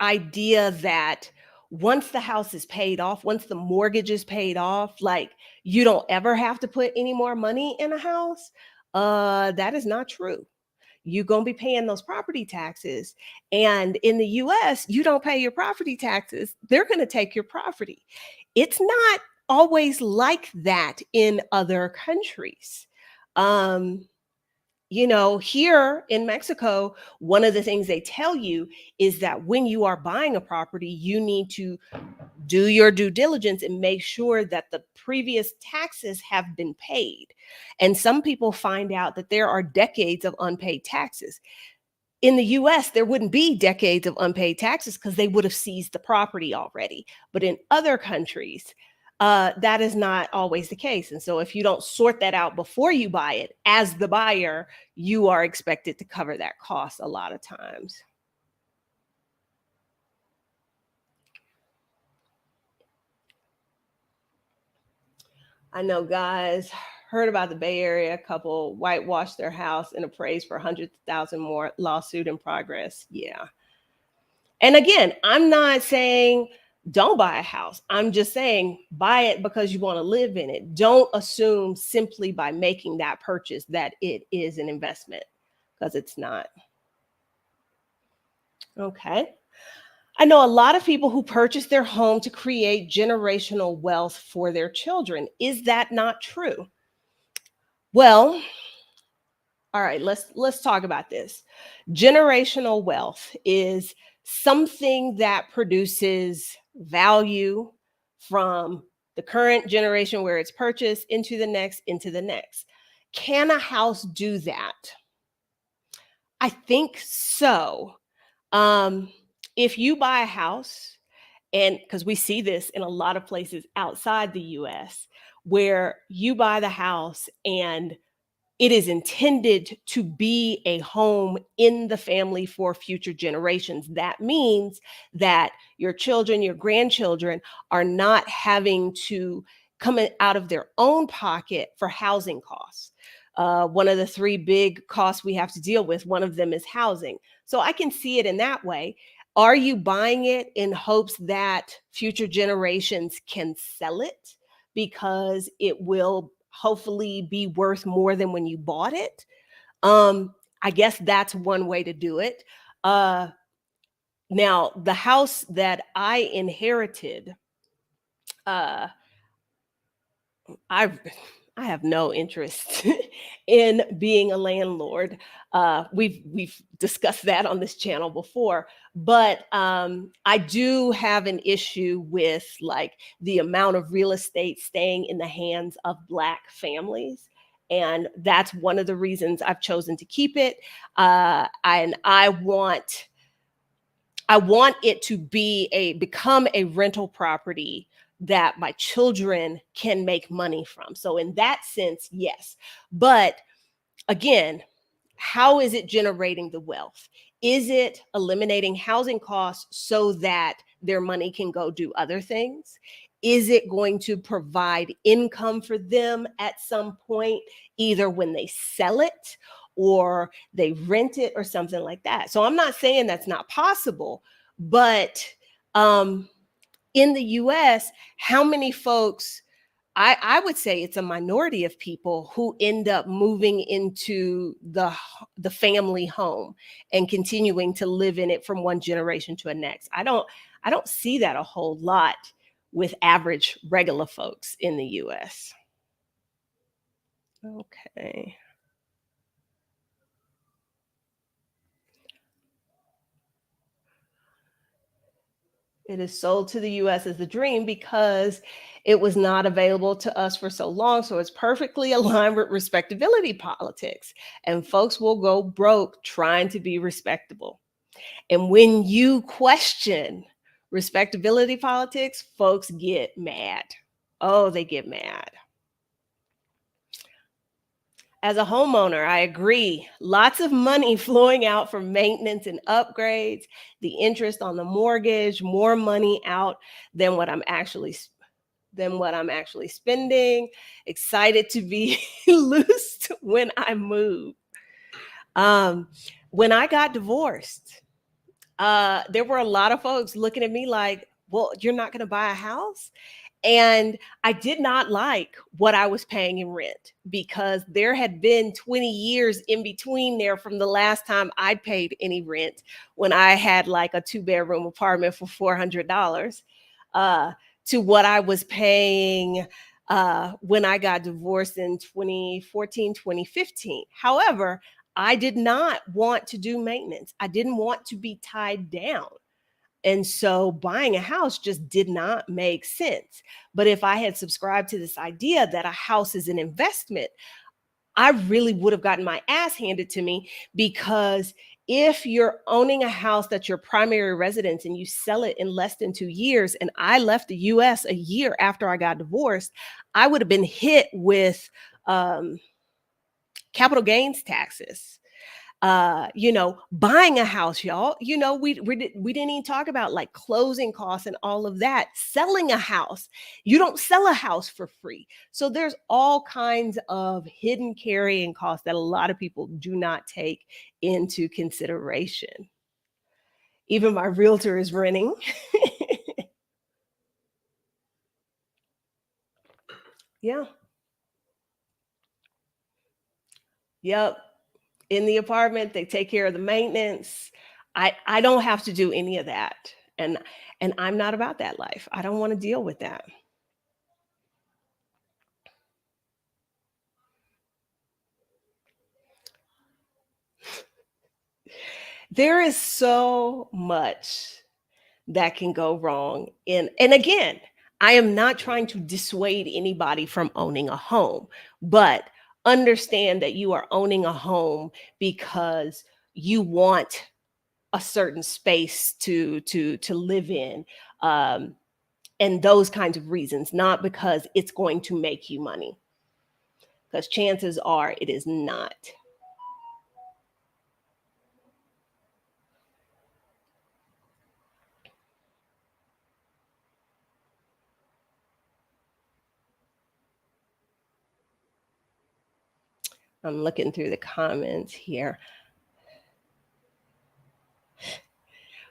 idea that once the house is paid off, once the mortgage is paid off, like, you don't ever have to put any more money in a house. That is not true. You're going to be paying those property taxes. And in the US, you don't pay your property taxes, they're going to take your property. It's not always like that in other countries. Um, here in Mexico, one of the things they tell you is that when you are buying a property, you need to do your due diligence and make sure that the previous taxes have been paid. And some people find out that there are decades of unpaid taxes. In the US, there wouldn't be decades of unpaid taxes because they would have seized the property already. But in other countries, that is not always the case. And so if you don't sort that out before you buy it, as the buyer, you are expected to cover that cost a lot of times. I know guys heard about the Bay Area couple whitewashed their house and appraised for 100,000 more, lawsuit in progress. Yeah. And again, I'm not saying don't buy a house. I'm just saying buy it because you want to live in it. Don't assume simply by making that purchase that it is an investment, because it's not. Okay. I know a lot of people who purchase their home to create generational wealth for their children. Is that not true? Well, all right, let's talk about this. Generational wealth is something that produces value from the current generation where it's purchased into the next. Can a house do that? I think so. Um, if you buy a house, and because we see this in a lot of places outside the US, where you buy the house and it is intended to be a home in the family for future generations. That means that your children, your grandchildren are not having to come out of their own pocket for housing costs. One of the three big costs we have to deal with, one of them is housing. So I can see it in that way. Are you buying it in hopes that future generations can sell it because it will hopefully be worth more than when you bought it? I guess that's one way to do it. Uh, Now, the house that I inherited, uh, I I have no interest in being a landlord. We've discussed that on this channel before, but I do have an issue with like the amount of real estate staying in the hands of Black families. And that's one of the reasons I've chosen to keep it. And I want it to become a rental property that my children can make money from. So in that sense, yes. But again, how is it generating the wealth? Is it eliminating housing costs so that their money can go do other things? Is it going to provide income for them at some point, either when they sell it or they rent it or something like that? So I'm not saying that's not possible, but um, in the US, how many folks, I would say it's a minority of people who end up moving into the family home and continuing to live in it from one generation to the next. I don't see that a whole lot with average regular folks in the US. Okay. It is sold to the US as a dream because it was not available to us for so long. So it's perfectly aligned with respectability politics. And folks will go broke trying to be respectable. And when you question respectability politics, folks get mad. Oh, they get mad. As a homeowner, I agree. Lots of money flowing out for maintenance and upgrades, the interest on the mortgage, more money out than what I'm actually spending. Excited to be loosed when I move. Um, when I got divorced, there were a lot of folks looking at me like, well, you're not going to buy a house? And I did not like what I was paying in rent because there had been 20 years in between there from the last time I paid any rent when I had like a two-bedroom apartment for $400 uh, to what I was paying when I got divorced in 2014, 2015. However, I did not want to do maintenance. I didn't want to be tied down. And so buying a house just did not make sense. But if I had subscribed to this idea that a house is an investment, I really would have gotten my ass handed to me, because if you're owning a house that's your primary residence and you sell it in less than 2 years, and I left the US a year after I got divorced, I would have been hit with capital gains taxes. Buying a house, y'all, we didn't even talk about like closing costs and all of that. Selling a house, you don't sell a house for free. So there's all kinds of hidden carrying costs that a lot of people do not take into consideration. Even my realtor is renting. Yeah. Yep. In the apartment, they take care of the maintenance. I don't have to do any of that. And and I'm not about that life. I don't want to deal with that. There is so much that can go wrong in, and again, I am not trying to dissuade anybody from owning a home, but understand that you are owning a home because you want a certain space to live in, um, and those kinds of reasons, not because it's going to make you money, because chances are it is not. I'm looking through the comments here.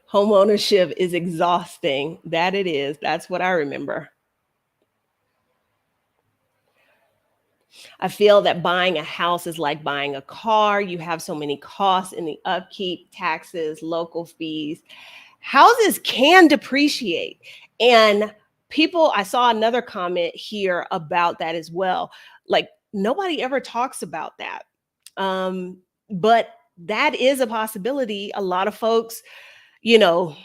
Home ownership is exhausting. That it is. That's what I remember. I feel that buying a house is like buying a car. You have so many costs in the upkeep, taxes, local fees. Houses can depreciate. And people, I saw another comment here about that as well. Like, nobody ever talks about that. But that is a possibility. A lot of folks, you know,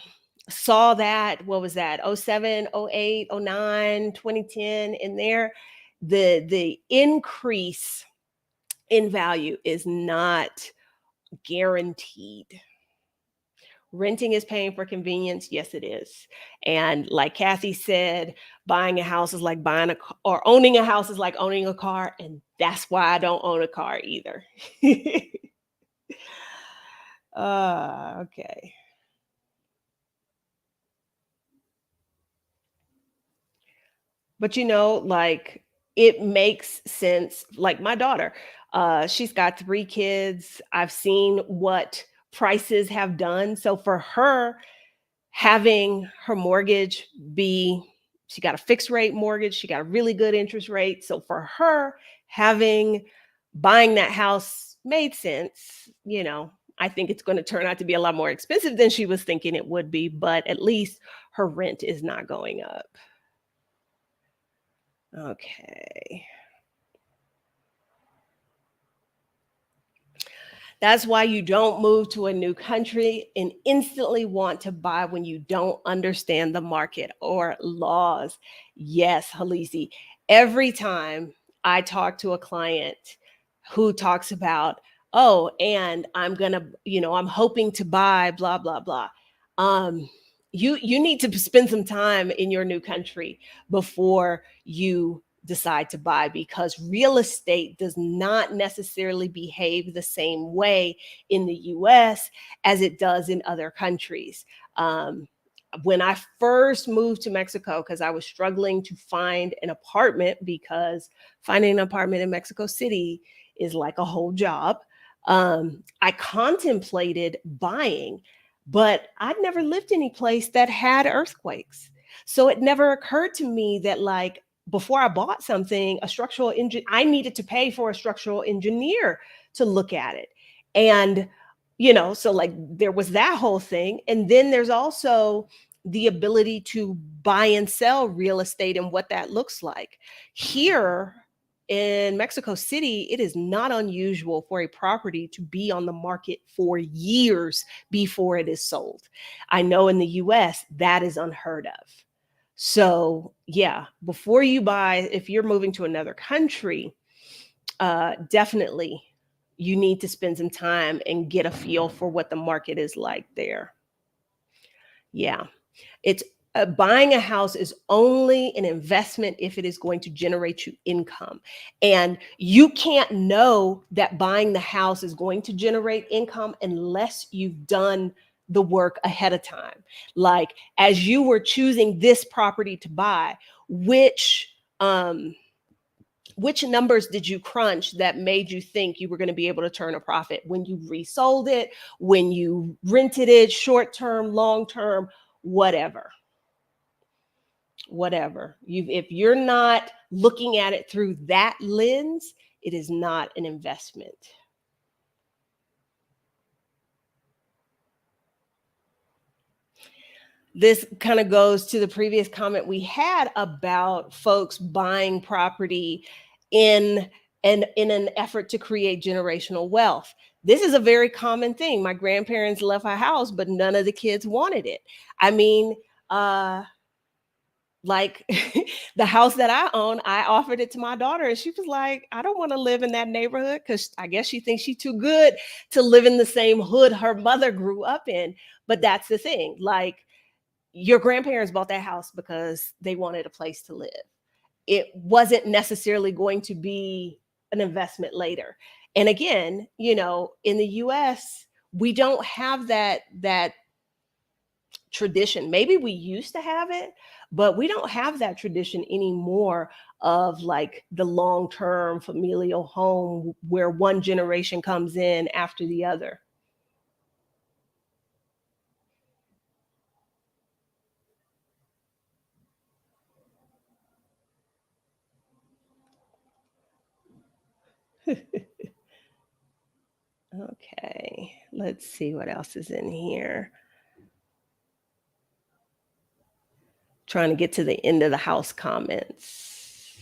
saw that. What was that? Oh 07, oh 08, oh 09, 2010 in there. The increase in value is not guaranteed. Renting is paying for convenience. Yes, it is. And like Kathy said, buying a house is like buying a car, or owning a house is like owning a car. And that's why I don't own a car either. Okay. But like, it makes sense. Like my daughter, she's got 3 kids. I've seen what prices have done. So for her, having her mortgage be, she got a fixed rate mortgage, she got a really good interest rate. So for her, having buying that house made sense. I think it's going to turn out to be a lot more expensive than she was thinking it would be, but at least her rent is not going up. Okay. That's why you don't move to a new country and instantly want to buy when you don't understand the market or laws. Yes, Halisi. Every time I talk to a client who talks about, oh, and I'm gonna, I'm hoping to buy blah blah blah. Um, you need to spend some time in your new country before you decide to buy, because real estate does not necessarily behave the same way in the US as it does in other countries. When I first moved to Mexico, because I was struggling to find an apartment, because finding an apartment in Mexico City is like a whole job. I contemplated buying, but I'd never lived any place that had earthquakes. So it never occurred to me that, like, before I bought something, I needed to pay for a structural engineer to look at it. And, so like there was that whole thing. And then there's also the ability to buy and sell real estate and what that looks like. Here in Mexico City, it is not unusual for a property to be on the market for years before it is sold. I know in the US, that is unheard of. So, yeah, before you buy, if you're moving to another country, definitely you need to spend some time and get a feel for what the market is like there. Yeah. It's Buying a house is only an investment if it is going to generate you income. And you can't know that buying the house is going to generate income unless you've done the work ahead of time. Like, as you were choosing this property to buy, which numbers did you crunch that made you think you were going to be able to turn a profit when you resold it, when you rented it, short term, long term, whatever. whatever. If you're not looking at it through that lens, it is not an investment. This kind of goes to the previous comment we had about folks buying property in an effort to create generational wealth. This is a very common thing. My grandparents left a house, but none of the kids wanted it. I mean, like the house that I own, I offered it to my daughter, and she was like, I don't want to live in that neighborhood, because I guess she thinks she's too good to live in the same hood her mother grew up in. But that's the thing. Like, your grandparents bought that house because they wanted a place to live. It wasn't necessarily going to be an investment later. And again, in the US, we don't have that tradition. Maybe we used to have it, but we don't have that tradition anymore of like the long-term familial home where one generation comes in after the other. Okay, let's see what else is in here. Trying to get to the end of the house comments.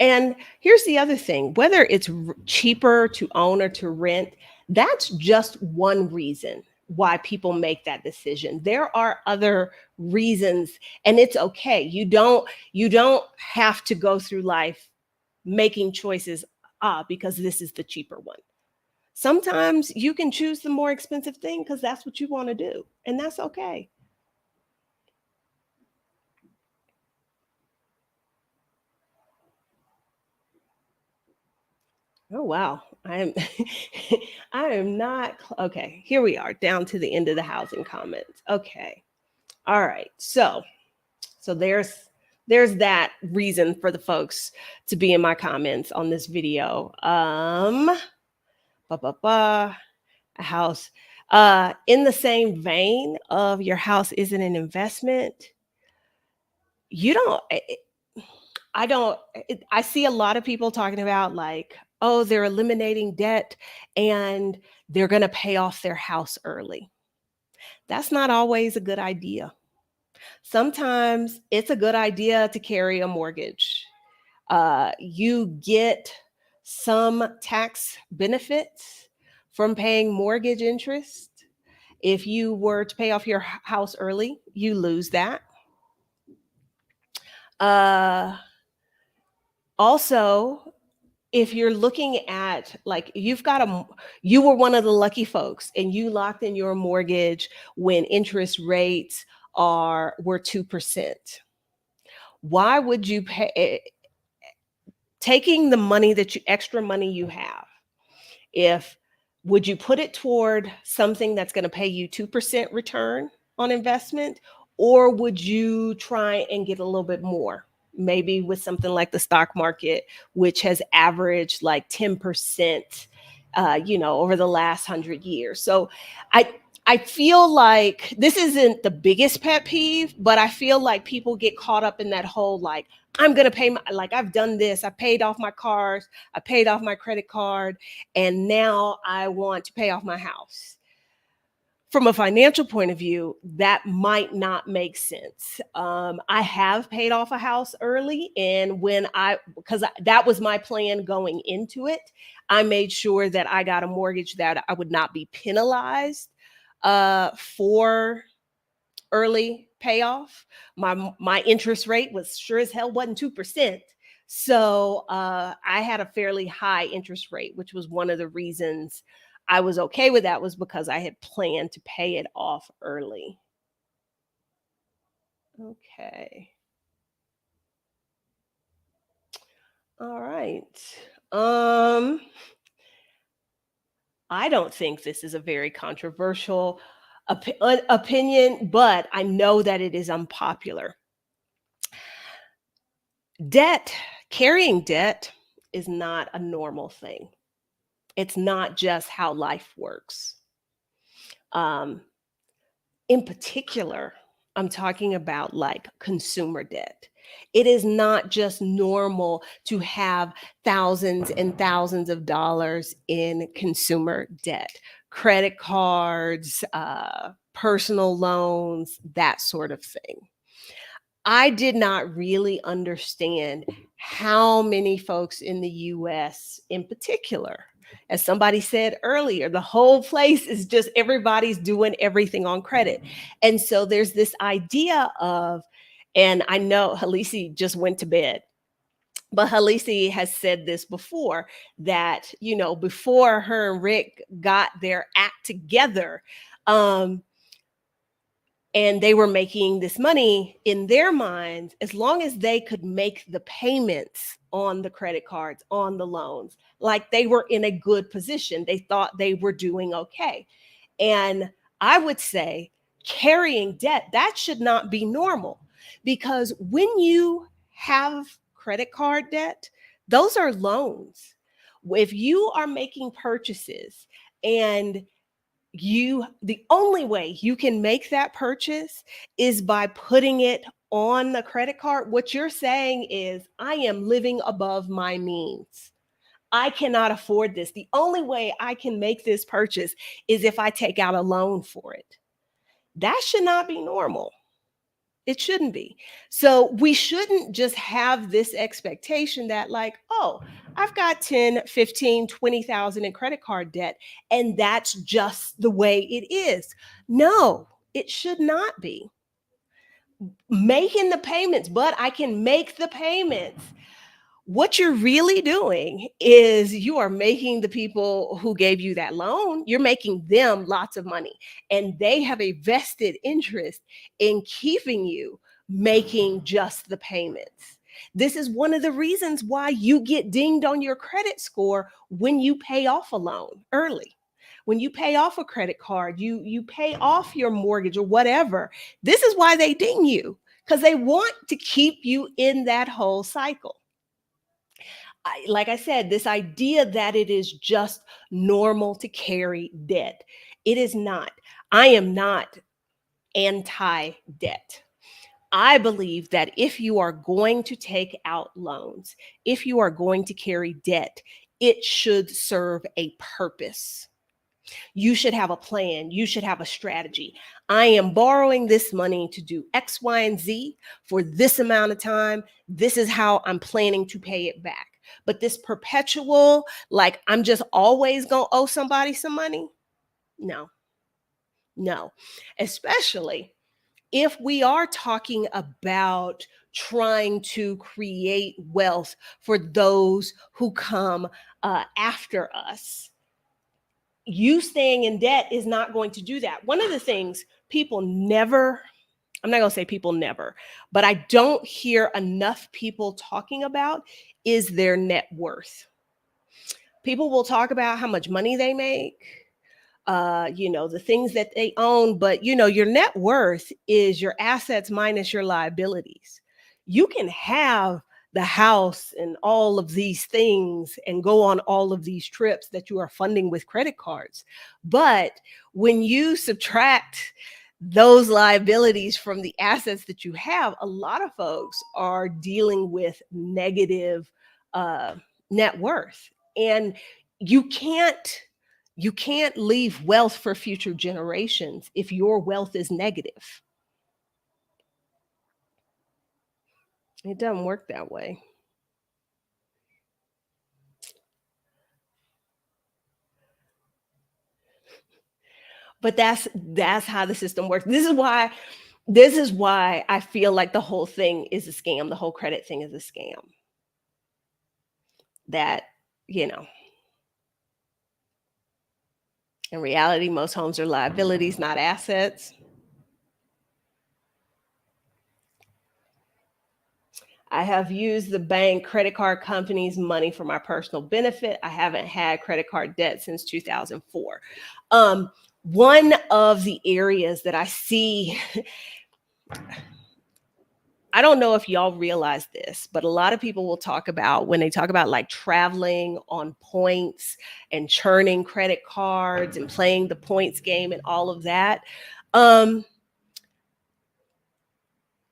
And here's the other thing, whether it's cheaper to own or to rent, that's just one reason why people make that decision. There are other reasons, and it's okay. You don't have to go through life making choices because this is the cheaper one. Sometimes you can choose the more expensive thing because that's what you want to do, and that's okay. Oh wow. I am not okay. Here we are down to the end of the housing comments. Okay. All right. So there's that reason for the folks to be in my comments on this video. Ba, ba, ba, a house. In the same vein of your house isn't an investment, you don't I don't I see a lot of people talking about like, oh, they're eliminating debt and they're going to pay off their house early. That's not always a good idea. Sometimes it's a good idea to carry a mortgage. You get some tax benefits from paying mortgage interest. If you were to pay off your house early, you lose that. Uh, Also, if you're looking at like you were one of the lucky folks and you locked in your mortgage when interest rates were 2%. Why would you pay taking the money that you extra money you have, if would you put it toward something that's going to pay you 2% return on investment, or would you try and get a little bit more, maybe with something like the stock market, which has averaged like 10% over the last 100 years? So I feel like this isn't the biggest pet peeve, but I feel like people get caught up in that whole like, I'm going to pay my, like, I've done this, I paid off my cars, I paid off my credit card, and now I want to pay off my house. From a financial point of view, that might not make sense. I have paid off a house early, and because that was my plan going into it, I made sure that I got a mortgage that I would not be penalized for early payoff. My interest rate was sure as hell wasn't 2%. So I had a fairly high interest rate, which was one of the reasons I was okay with that, was because I had planned to pay it off early. Okay. All right. I don't think this is a very controversial opinion, but I know that it is unpopular. Debt, carrying debt is not a normal thing. It's not just how life works. Um, in particular, I'm talking about like consumer debt. It is not just normal to have thousands and thousands of dollars in consumer debt, credit cards, personal loans, that sort of thing. I did not really understand how many folks in the US, in particular, as somebody said earlier, the whole place is just everybody's doing everything on credit. And so there's this idea of, and I know Halisi just went to bed, but Halisi has said this before that, before her and Rick got their act together, um, and they were making this money in their minds, as long as they could make the payments on the credit cards, on the loans, like they were in a good position. They thought they were doing okay. And I would say carrying debt, that should not be normal, because when you have credit card debt, those are loans. If you are making purchases and the only way you can make that purchase is by putting it on the credit card, what you're saying is, I am living above my means. I cannot afford this. The only way I can make this purchase is if I take out a loan for it. That should not be normal. It shouldn't be. So we shouldn't just have this expectation that, like, oh, I've got 10, 15, 20,000 in credit card debt, and that's just the way it is. No, it should not be. Making the payments, but I can make the payments. What you're really doing is you are making the people who gave you that loan, you're making them lots of money. And they have a vested interest in keeping you making just the payments. This is one of the reasons why you get dinged on your credit score when you pay off a loan early. When you pay off a credit card, you pay off your mortgage or whatever. This is why they ding you, because they want to keep you in that whole cycle. Like I said, this idea that it is just normal to carry debt. It is not. I am not anti debt. I believe that if you are going to take out loans, if you are going to carry debt, it should serve a purpose. You should have a plan. You should have a strategy. I am borrowing this money to do X, Y, and Z for this amount of time. This is how I'm planning to pay it back. But this perpetual, like, I'm just always going to owe somebody some money. No, no. Especially if we are talking about trying to create wealth for those who come after us. You staying in debt is not going to do that. One of the things people never, I'm not going to say people never, but I don't hear enough people talking about is their net worth. People will talk about how much money they make, the things that they own, but your net worth is your assets minus your liabilities. You can have the house and all of these things and go on all of these trips that you are funding with credit cards. But when you subtract those liabilities from the assets that you have, a lot of folks are dealing with negative net worth. And you can't leave wealth for future generations if your wealth is negative. It doesn't work that way. But that's how the system works. This is why I feel like the whole thing is a scam. The whole credit thing is a scam. That, you know, in reality, most homes are liabilities, not assets. I have used the bank, credit card companies' money for my personal benefit. I haven't had credit card debt since 2004. One of the areas that I see I don't know if y'all realize this, but a lot of people will talk about when they talk about like traveling on points and churning credit cards and playing the points game and all of that. Um,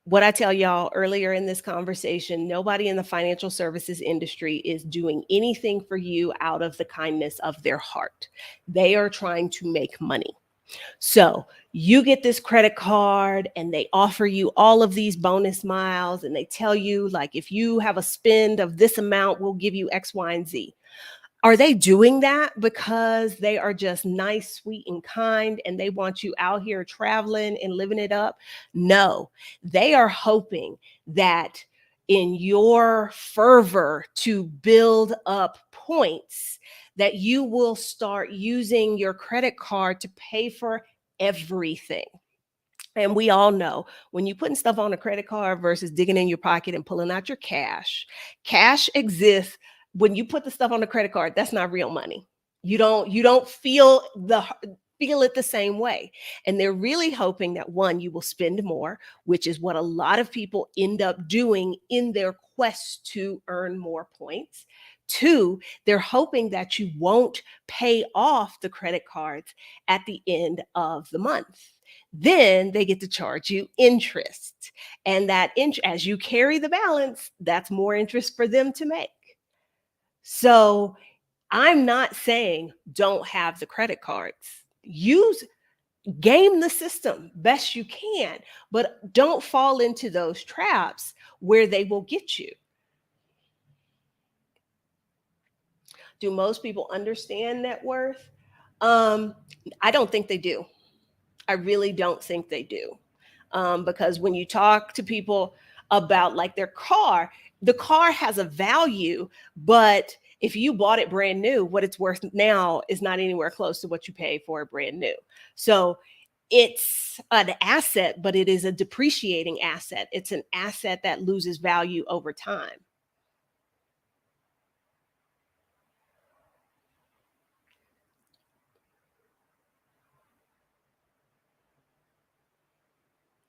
what I tell y'all earlier in this conversation, nobody in the financial services industry is doing anything for you out of the kindness of their heart. They are trying to make money. So you get this credit card and they offer you all of these bonus miles and they tell you, like, if you have a spend of this amount, we'll give you X, Y, and Z. Are they doing that because they are just nice, sweet, and kind and they want you out here traveling and living it up? No, they are hoping that in your fervor to build up points, that you will start using your credit card to pay for everything. And we all know when you're putting stuff on a credit card versus digging in your pocket and pulling out your cash, cash exists. When you put the stuff on the credit card, that's not real money. You don't feel it the same way. And they're really hoping that one, you will spend more, which is what a lot of people end up doing in their quest to earn more points. Two, they're hoping that you won't pay off the credit cards at the end of the month. Then they get to charge you interest. And as you carry the balance, that's more interest for them to make. So I'm not saying don't have the credit cards. Use Game the system best you can, but don't fall into those traps where they will get you. Do most people understand net worth? Um, I don't think they do. I really don't think they do. Because when you talk to people about like their car, the car has a value, but if you bought it brand new, what it's worth now is not anywhere close to what you pay for it brand new. So it's an asset, but it is a depreciating asset. It's an asset that loses value over time.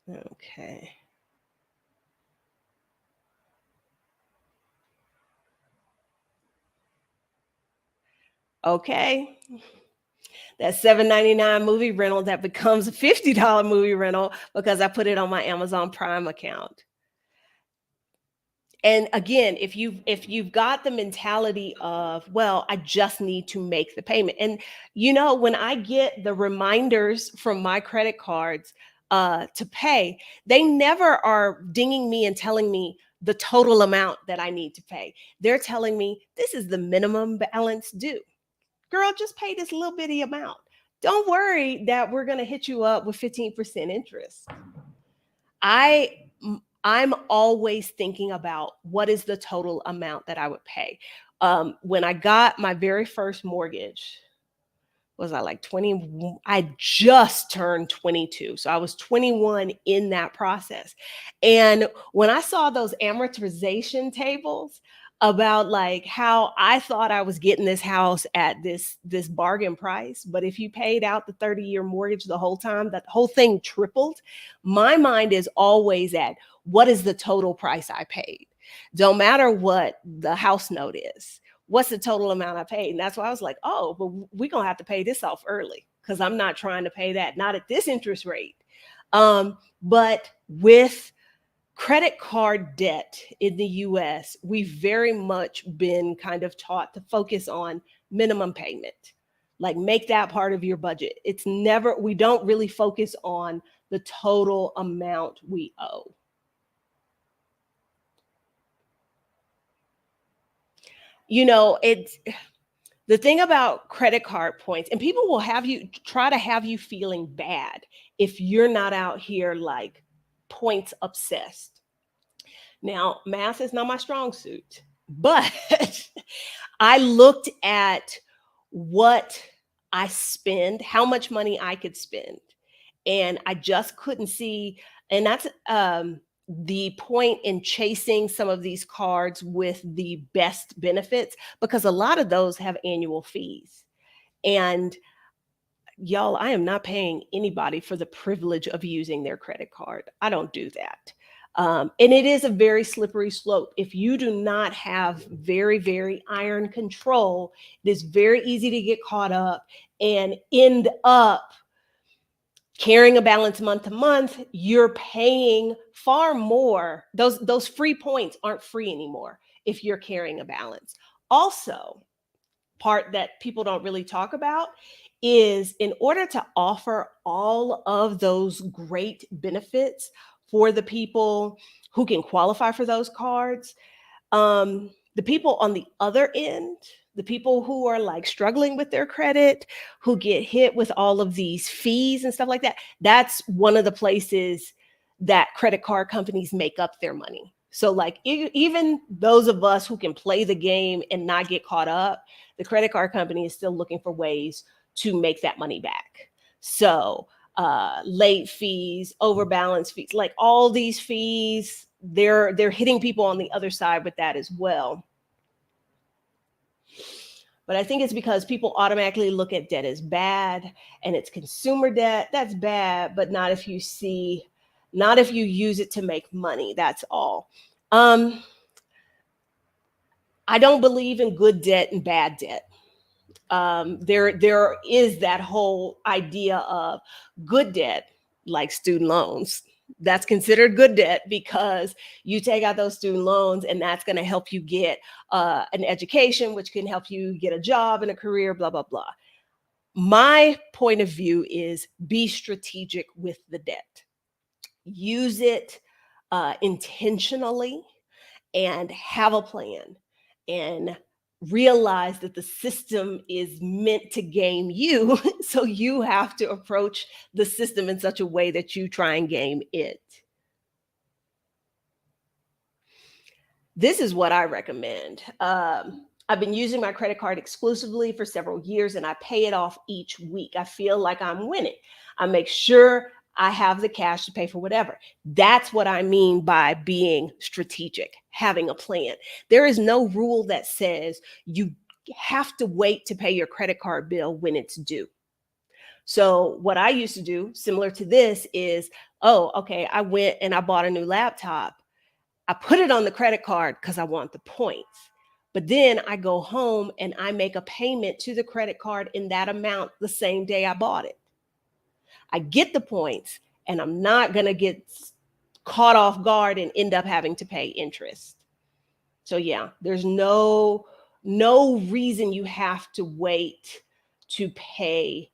Okay. Okay. That 7.99 movie rental that becomes a $50 movie rental because I put it on my Amazon Prime account. And again, if you've got the mentality of, well, I just need to make the payment. And when I get the reminders from my credit cards to pay, they never are dinging me and telling me the total amount that I need to pay. They're telling me this is the minimum balance due. Girl, just pay this little bitty amount. Don't worry that we're going to hit you up with 15% interest. I'm always thinking about what is the total amount that I would pay. When I got my very first mortgage, was I like 20? I just turned 22. So I was 21 in that process. And when I saw those amortization tables about like how I thought I was getting this house at this bargain price, but if you paid out the 30-year mortgage the whole time, that whole thing tripled. My mind is always at what is the total price I paid? Don't matter what the house note is, what's the total amount I paid? And that's why I was like, oh, but we're going to have to pay this off early because I'm not trying to pay that, not at this interest rate. But with credit card debt in the US, we've very much been kind of taught to focus on minimum payment. Like make that part of your budget. We don't really focus on the total amount we owe. It's the thing about credit card points, and people will have you feeling bad if you're not out here like points obsessed. Now, math is not my strong suit, but I looked at what I spend, how much money I could spend, and I just couldn't see. And that's the point in chasing some of these cards with the best benefits, because a lot of those have annual fees. And y'all, I am not paying anybody for the privilege of using their credit card. I don't do that. And it is a very slippery slope. If you do not have very, very iron control, it is very easy to get caught up and end up carrying a balance month to month. You're paying far more. Those free points aren't free anymore if you're carrying a balance. Also, part that people don't really talk about is, in order to offer all of those great benefits for the people who can qualify for those cards, the people on the other end, the people who are like struggling with their credit, who get hit with all of these fees and stuff like that, that's one of the places that credit card companies make up their money. So, like, even those of us who can play the game and not get caught up, the credit card company is still looking for ways to make that money back. So, late fees, overbalance fees, like all these fees, they're hitting people on the other side with that as well. But I think it's because people automatically look at debt as bad, and it's consumer debt. That's bad, but not if you see, not if you use it to make money. That's all. Um, I don't believe in good debt and bad debt. There is that whole idea of good debt, like student loans. That's considered good debt because you take out those student loans, and that's going to help you get an education, which can help you get a job and a career, blah, blah, blah. My point of view is, be strategic with the debt. Use it intentionally, and have a plan, and realize that the system is meant to game you. So you have to approach the system in such a way that you try and game it. This is what I recommend. I've been using my credit card exclusively for several years, and I pay it off each week. I feel like I'm winning. I make sure I have the cash to pay for whatever. That's what I mean by being strategic, having a plan. There is no rule that says you have to wait to pay your credit card bill when it's due. So, what I used to do, similar to this, is, oh, okay, I went and I bought a new laptop. I put it on the credit card because I want the points. But then I go home and I make a payment to the credit card in that amount the same day I bought it. I get the points, and I'm not going to get caught off guard and end up having to pay interest. So yeah, there's no reason you have to wait to pay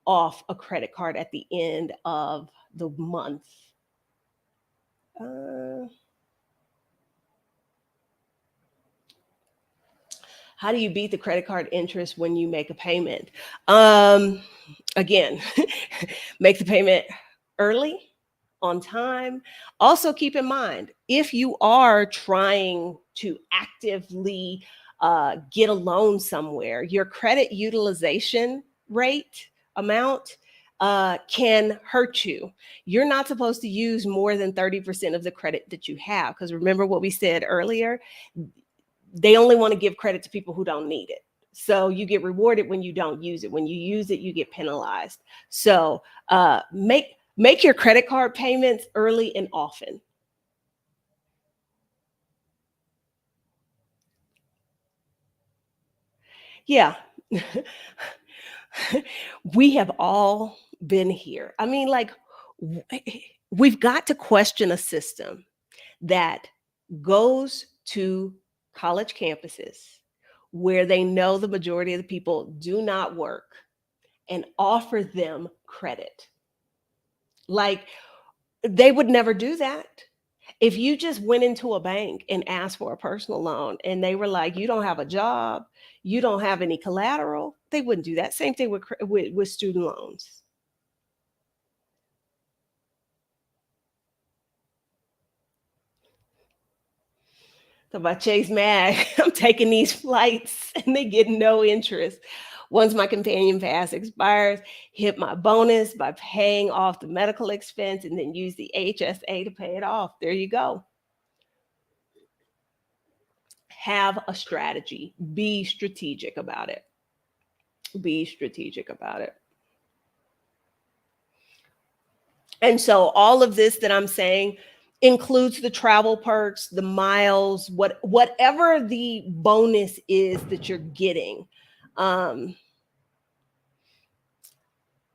off a credit card at the end of the month. How do you beat the credit card interest when you make a payment? Again, make the payment early, on time. Also, keep in mind, if you are trying to actively get a loan somewhere, your credit utilization rate amount can hurt you. You're not supposed to use more than 30% of the credit that you have, because remember what we said earlier, they only want to give credit to people who don't need it. So you get rewarded when you don't use it. When you use it, you get penalized. So make your credit card payments early and often. Yeah. We have all been here. I mean, like, we've got to question a system that goes to college campuses where they know the majority of the people do not work, and offer them credit. Like, they would never do that. If you just went into a bank and asked for a personal loan and they were like, you don't have a job, you don't have any collateral, they wouldn't do that. Same thing with student loans. So by Chase Mag, I'm taking these flights and they get no interest. Once my companion pass expires, hit my bonus by paying off the medical expense, and then use the HSA to pay it off. There you go. Have a strategy. Be strategic about it. Be strategic about it. And so all of this that I'm saying includes the travel perks, the miles, whatever the bonus is that you're getting. Um,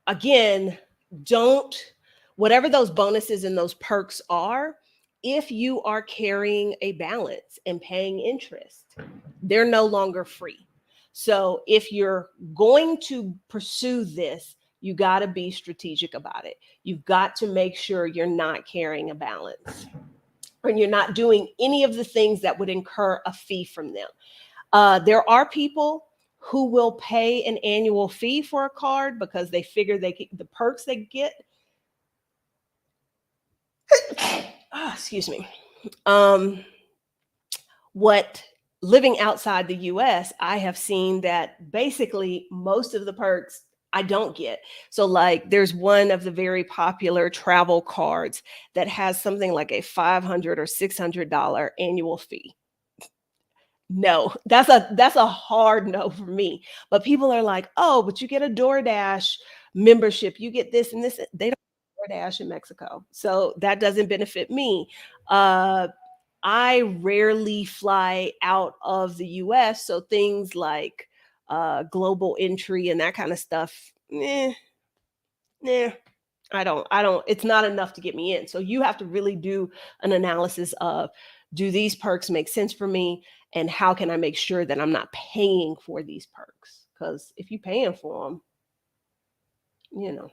Again, don't, whatever those bonuses and those perks are, if you are carrying a balance and paying interest, they're no longer free. So if you're going to pursue this, you got to be strategic about it. You've got to make sure you're not carrying a balance, and you're not doing any of the things that would incur a fee from them. There are people who will pay an annual fee for a card because they figure the perks they get. Excuse me. Um, what Living outside the US, I have seen that basically most of the perks I don't get. So, like, there's one of the very popular travel cards that has something like a $500 or $600 annual fee. No, that's a hard no for me. But people are like, "Oh, but you get a DoorDash membership, you get this and this." They don't have DoorDash in Mexico, so that doesn't benefit me. Uh, I rarely fly out of the US, so things like global entry and that kind of stuff, nah, I don't, it's not enough to get me in. So you have to really do an analysis of, do these perks make sense for me, and how can I make sure that I'm not paying for these perks? Because if you're paying for them, you know.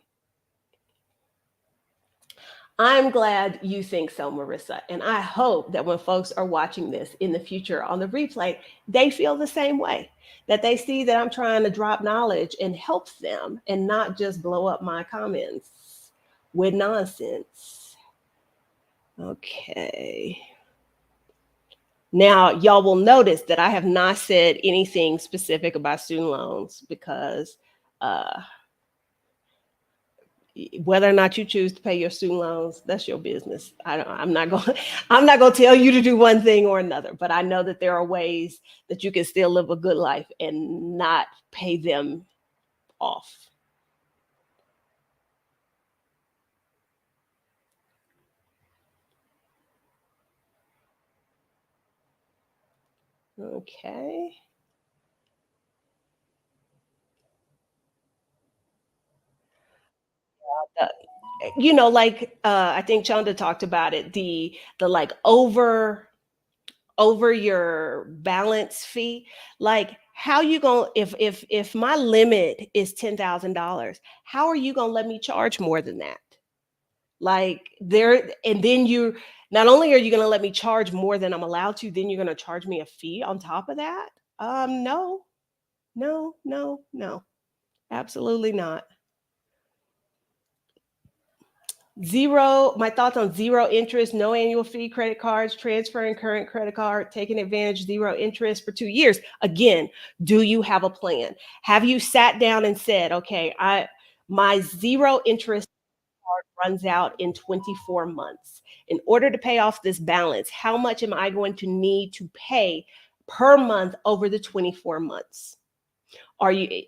I'm glad you think so, Marissa. And I hope that when folks are watching this in the future on the replay, they feel the same way, that they see that I'm trying to drop knowledge and help them and not just blow up my comments with nonsense. Okay. Now, y'all will notice that I have not said anything specific about student loans because uh, whether or not you choose to pay your student loans, that's your business. I'm not going. I'm not going to tell you to do one thing or another. But I know that there are ways that you can still live a good life and not pay them off. Okay. Uh, like I think Chanda talked about it. The like over your balance fee. Like, how you going, if my limit is $10,000, how are you going to let me charge more than that? Like, there, and then you, not only are you going to let me charge more than I'm allowed to, then you're going to charge me a fee on top of that. No, no, no, no, absolutely not. Zero, my thoughts on zero interest, no annual fee credit cards, transferring current credit card, taking advantage, zero interest for 2 years. Again, do you have a plan? Have you sat down and said, okay, my zero interest card runs out in 24 months. In order to pay off this balance, how much am I going to need to pay per month over the 24 months? Are you,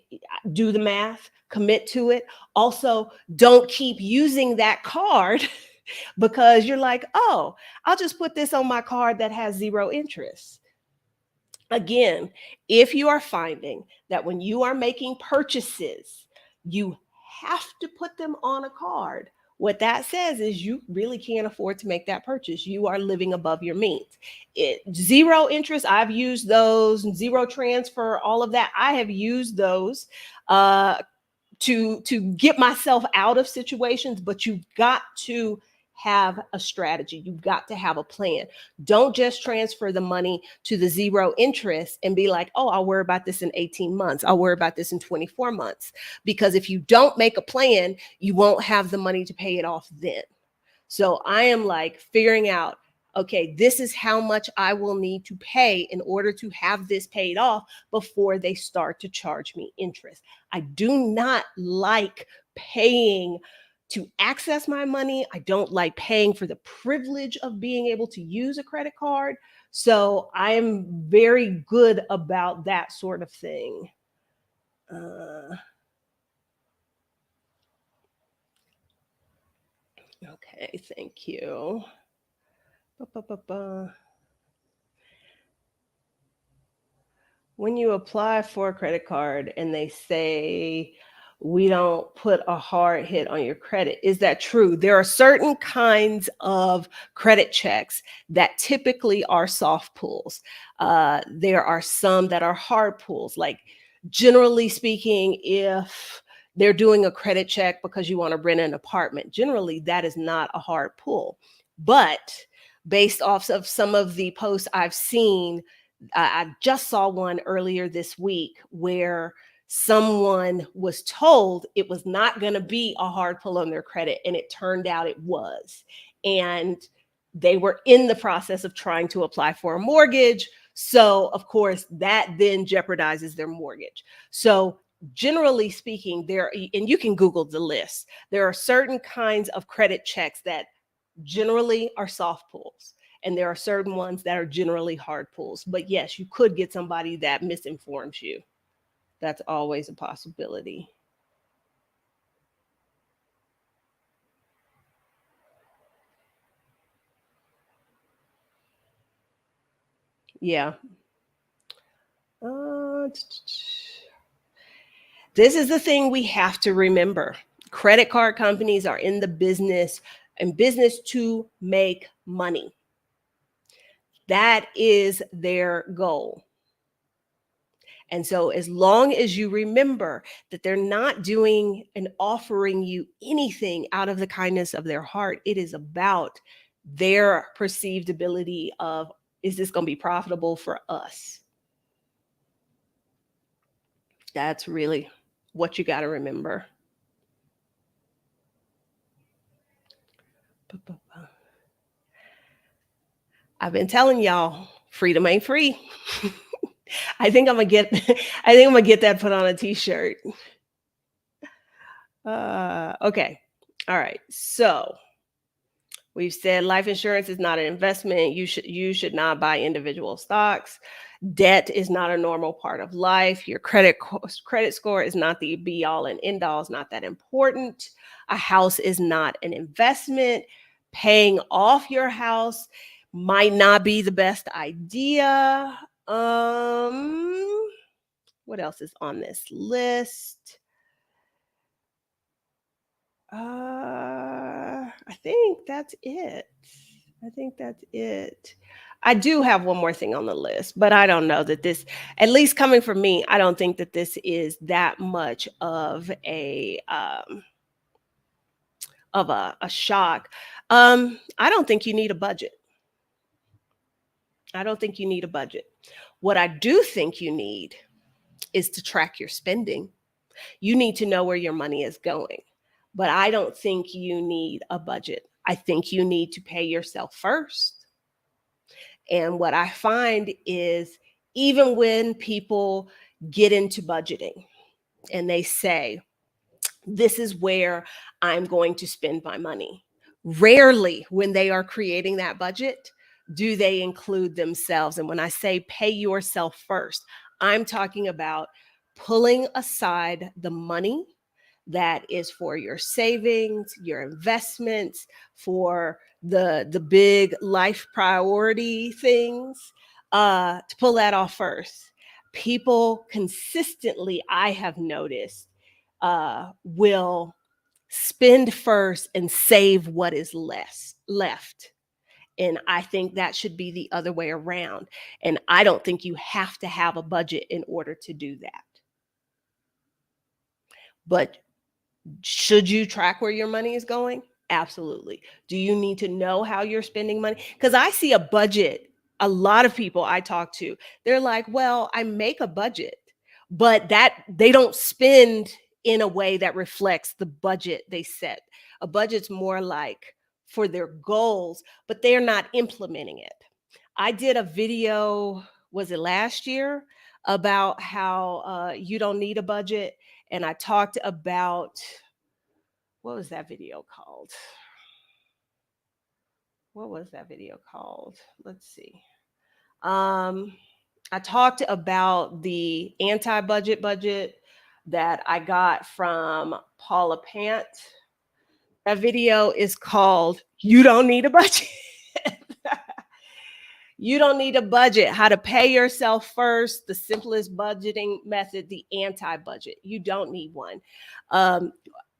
do the math, commit to it? Also, don't keep using that card because you're like, oh, I'll just put this on my card that has zero interest. Again, if you are finding that when you are making purchases, you have to put them on a card, what that says is you really can't afford to make that purchase. You are living above your means. Zero interest, I've used those, zero transfer, all of that. I have used those to get myself out of situations, but you've got to have a strategy. You've got to have a plan. Don't just transfer the money to the zero interest and be like, oh, I'll worry about this in 18 months. I'll worry about this in 24 months. Because if you don't make a plan, you won't have the money to pay it off then. So I am like figuring out, okay, this is how much I will need to pay in order to have this paid off before they start to charge me interest. I do not like paying to access my money. I don't like paying for the privilege of being able to use a credit card. So I'm very good about that sort of thing. Uh, okay, thank you. Ba, ba, ba, ba. When you apply for a credit card and they say we don't put a hard hit on your credit, is that true? There are certain kinds of credit checks that typically are soft pulls. There are some that are hard pulls. Like, generally speaking, if they're doing a credit check because you want to rent an apartment, generally that is not a hard pull. But based off of some of the posts I've seen, I just saw one earlier this week where someone was told it was not going to be a hard pull on their credit, and it turned out it was. And they were in the process of trying to apply for a mortgage. So, of course, that then jeopardizes their mortgage. So, generally speaking, and you can Google the list, there are certain kinds of credit checks that generally are soft pulls, and there are certain ones that are generally hard pulls. But yes, you could get somebody that misinforms you. That's always a possibility. Yeah. Uh, this is the thing we have to remember. Credit card companies are in the business to make money. That is their goal. And so, as long as you remember that they're not doing and offering you anything out of the kindness of their heart, it is about their perceived ability of, is this going to be profitable for us? That's really what you got to remember. I've been telling y'all, freedom ain't free. I think I'm gonna get that put on a t-shirt. Okay. All right. So we've said life insurance is not an investment. You should not buy individual stocks. Debt is not a normal part of life. Your credit score is not the be all and end all. It's not that important. A house is not an investment. Paying off your house might not be the best idea. What else is on this list? I think that's it. I think that's it. I do have one more thing on the list, but I don't know that this, at least coming from me, I don't think that this is that much of a shock. I don't think you need a budget. I don't think you need a budget. What I do think you need is to track your spending. You need to know where your money is going. But I don't think you need a budget. I think you need to pay yourself first. And what I find is, even when people get into budgeting and they say, this is where I'm going to spend my money, rarely when they are creating that budget do they include themselves. And when I say pay yourself first, I'm talking about pulling aside the money that is for your savings, your investments, for the big life priority things, to pull that off first. People consistently, I have noticed, will spend first and save what is less left. And I think that should be the other way around. And I don't think you have to have a budget in order to do that. But should you track where your money is going? Absolutely. Do you need to know how you're spending money? Because I see a budget. A lot of people I talk to, they're like, well, I make a budget, but that they don't spend in a way that reflects the budget they set. A budget's more like for their goals, but they're not implementing it. I did a video, was it last year, about how you don't need a budget. And I talked about, what was that video called? What was that video called? Let's see. Um, I talked about the anti-budget budget that I got from Paula Pant. That video is called "You Don't Need a Budget." You don't need a budget. How to pay yourself first, the simplest budgeting method, the anti budget. You don't need one. Um,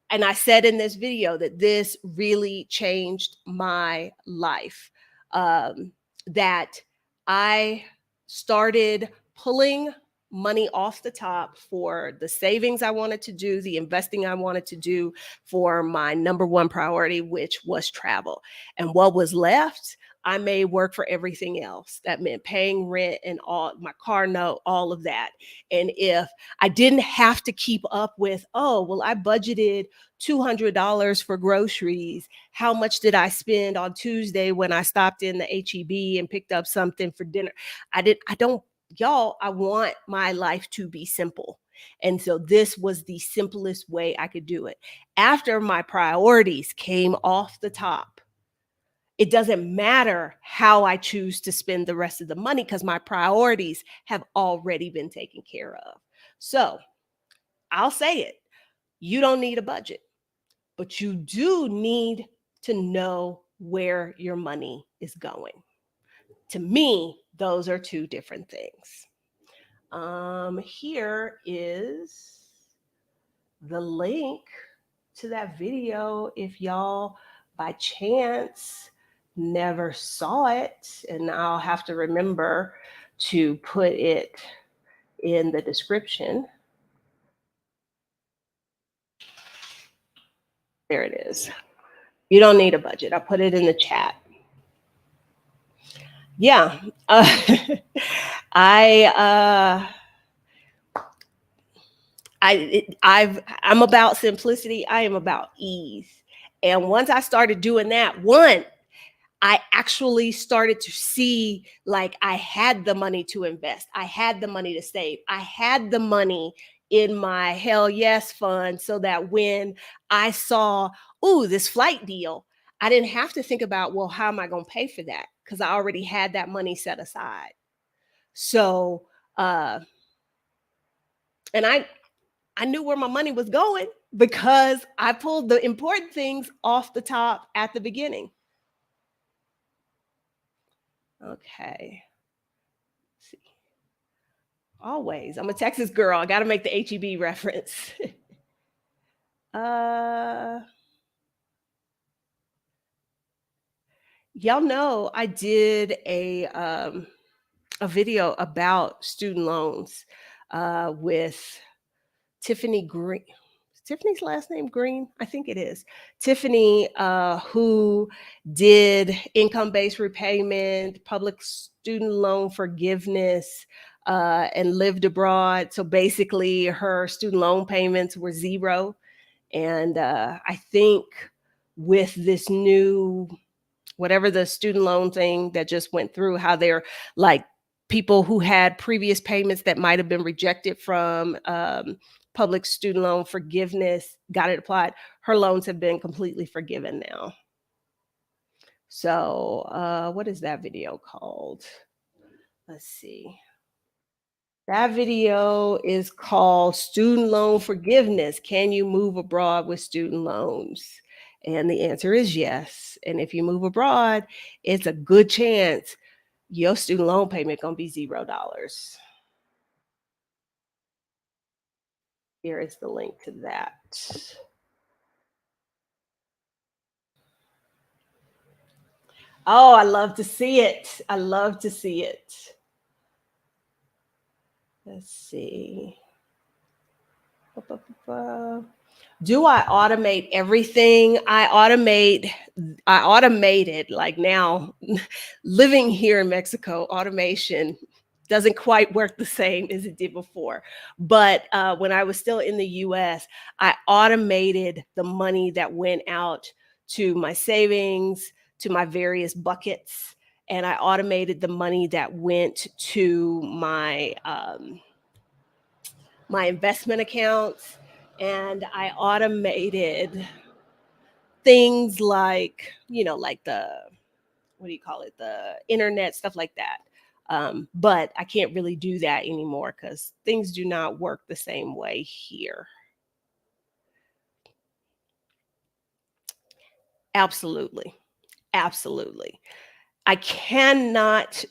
and I said in this video that this really changed my life. That I started pulling money off the top for the savings I wanted to do, the investing I wanted to do for my number one priority, which was travel. And what was left, I made work for everything else. That meant paying rent and all my car note, all of that. And if I didn't have to keep up with, oh, well, I budgeted $200 for groceries. How much did I spend on Tuesday when I stopped in the HEB and picked up something for dinner? I don't, y'all, I want my life to be simple. And so this was the simplest way I could do it. After my priorities came off the top, it doesn't matter how I choose to spend the rest of the money because my priorities have already been taken care of. So I'll say it, you don't need a budget, but you do need to know where your money is going. To me, those are two different things. Here is the link to that video if y'all by chance never saw it, and I'll have to remember to put it in the description. There it is. You don't need a budget. I put it in the chat. Yeah. I I'm about simplicity. I am about ease. And once I started doing that, I actually started to see like I had the money to invest. I had the money to save. I had the money in my hell yes fund so that when I saw, ooh, this flight deal, I didn't have to think about, well, how am I going to pay for that? Because I already had that money set aside. So, and I knew where my money was going because I pulled the important things off the top at the beginning. Okay. Let's see. Always. I'm a Texas girl. I got to make the HEB reference. uh, y'all know I did a video about student loans with Tiffany Green. Tiffany's last name Green? I think it is. Tiffany, who did income based repayment, public student loan forgiveness, and lived abroad. So basically, her student loan payments were zero. And I think with this new, whatever the student loan thing that just went through, how they're like people who had previous payments that might have been rejected from public student loan forgiveness got it applied. Her loans have been completely forgiven now. So, what is that video called? Let's see. That video is called Student Loan Forgiveness. Can you move abroad with student loans? And the answer is yes. And if you move abroad, it's a good chance your student loan payment gonna be $0. Here is the link to that. Oh, I love to see it. I love to see it. Let's see. Do I automate everything? I automated like now living here in Mexico, automation doesn't quite work the same as it did before. But when I was still in the US, I automated the money that went out to my savings, to my various buckets, and I automated the money that went to my investment accounts, and I automated things like, like the, what do you call it, the internet, stuff like that. But I can't really do that anymore because things do not work the same way here. Absolutely. Absolutely. I cannot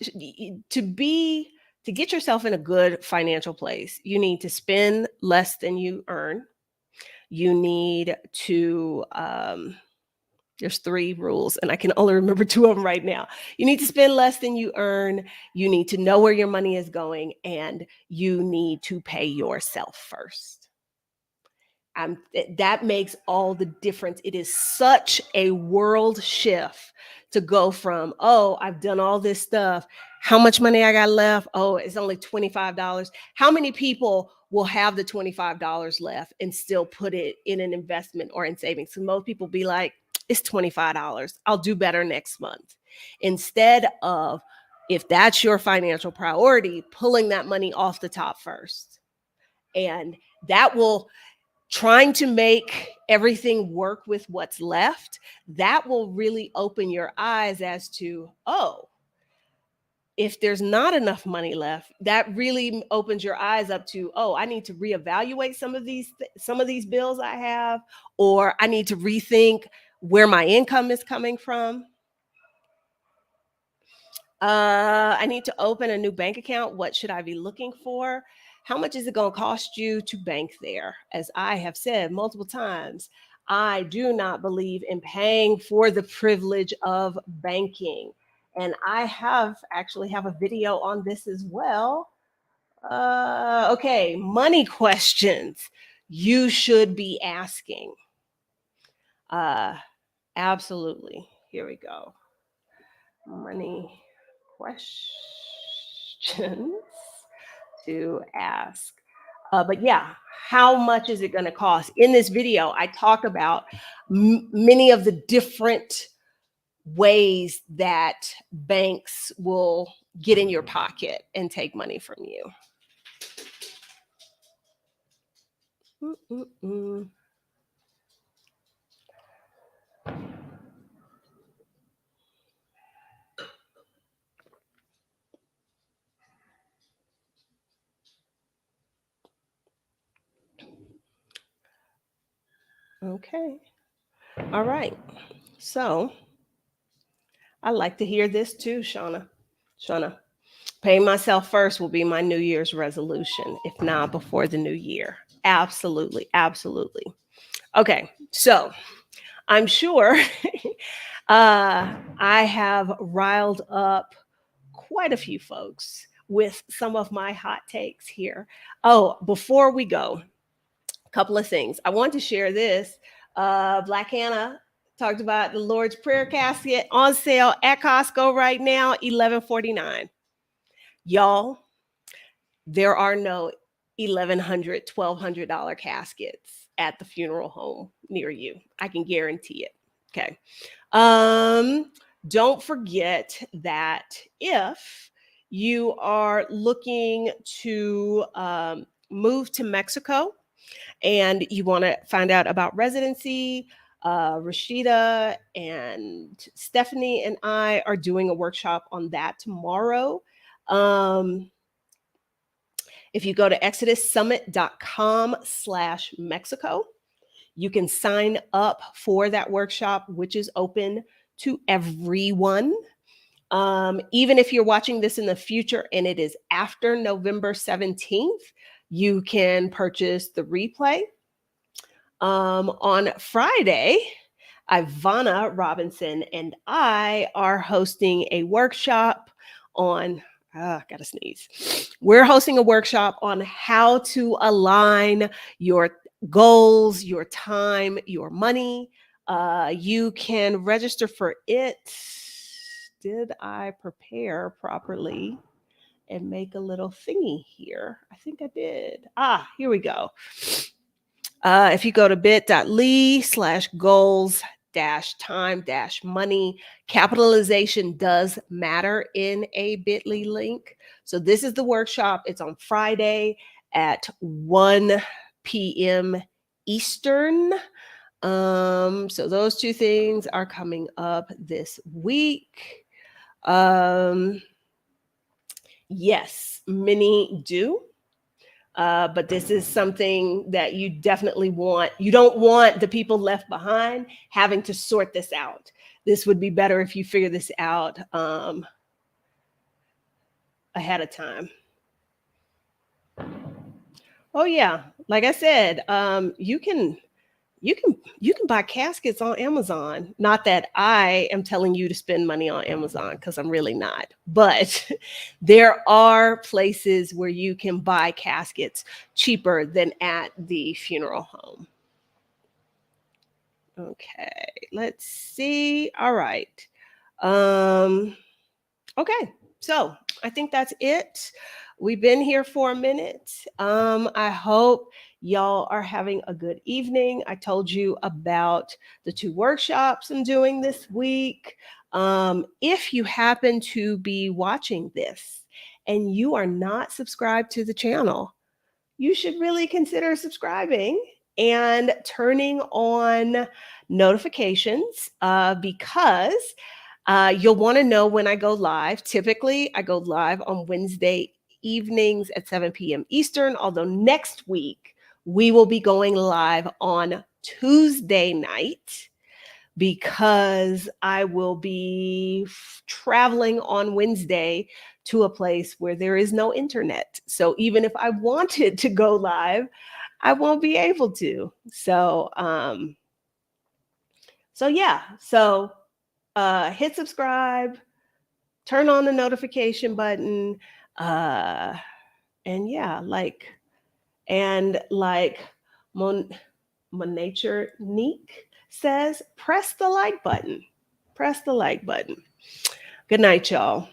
to be to get yourself in a good financial place, you need to spend less than you earn. You need to there's three rules and I can only remember two of them right now. You need to spend less than you earn, you need to know where your money is going, and you need to pay yourself first. That makes all the difference. It is such a world shift to go from, oh, I've done all this stuff. How much money I got left? Oh, it's only $25. How many people will have the $25 left and still put it in an investment or in savings? So most people be like, it's $25. I'll do better next month. Instead of, if that's your financial priority, pulling that money off the top first. And that will, trying to make everything work with what's left, that will really open your eyes as to, oh, if there's not enough money left, that really opens your eyes up to, oh, I need to reevaluate some of these bills I have, or I need to rethink where my income is coming from. I need to open a new bank account. What should I be looking for? How much is it going to cost you to bank there? As I have said multiple times, I do not believe in paying for the privilege of banking. And I actually have a video on this as well. Okay, money questions you should be asking. Absolutely. Here we go. Money questions to ask. But yeah, how much is it going to cost? In this video, I talk about many of the different ways that banks will get in your pocket and take money from you. Mm-mm-mm. Okay. All right. So I like to hear this too, Shauna. Shauna, paying myself first will be my New Year's resolution, if not before the new year. Absolutely. Absolutely. Okay. So I'm sure I have riled up quite a few folks with some of my hot takes here. Oh, before we go, a couple of things. I want to share this. Black Hannah talked about the Lord's Prayer casket on sale at Costco right now, $11.49. Y'all, there are no $1,100, $1,200 caskets at the funeral home near you. I can guarantee it. Okay. Don't forget that if you are looking to move to Mexico and you want to find out about residency, Rashida and Stephanie and I are doing a workshop on that tomorrow. If you go to exodussummit.com/Mexico, you can sign up for that workshop, which is open to everyone. Even if you're watching this in the future and it is after November 17th, you can purchase the replay. On Friday, Ivana Robinson and I are hosting a workshop on, gotta sneeze. We're hosting a workshop on how to align your goals, your time, your money. You can register for it. Did I prepare properly and make a little thingy here? I think I did. Here we go. If you go to bit.ly/goals-time-money, capitalization does matter in a bit.ly link. So this is the workshop. It's on Friday at 1 p.m. Eastern. So those two things are coming up this week. Yes, many do. But this is something that you definitely want. You don't want the people left behind having to sort this out. This would be better if you figure this out ahead of time. Oh yeah, like I said, you can buy caskets on Amazon. Not that I am telling you to spend money on Amazon because I'm really not. But there are places where you can buy caskets cheaper than at the funeral home. Okay, let's see. All right. Um Okay, so I think that's it. We've been here for a minute. I hope y'all are having a good evening. I told you about the two workshops I'm doing this week. If you happen to be watching this and you are not subscribed to the channel, you should really consider subscribing and turning on notifications because you'll want to know when I go live. Typically, I go live on Wednesday evenings at 7 p.m. Eastern, although next week we will be going live on Tuesday night because I will be traveling on Wednesday to a place where there is no internet. So even if I wanted to go live, I won't be able to. So yeah. So hit subscribe, turn on the notification button, uh, and yeah, like Mon Nature Neek says, press the like button. Press the like button. Good night, y'all.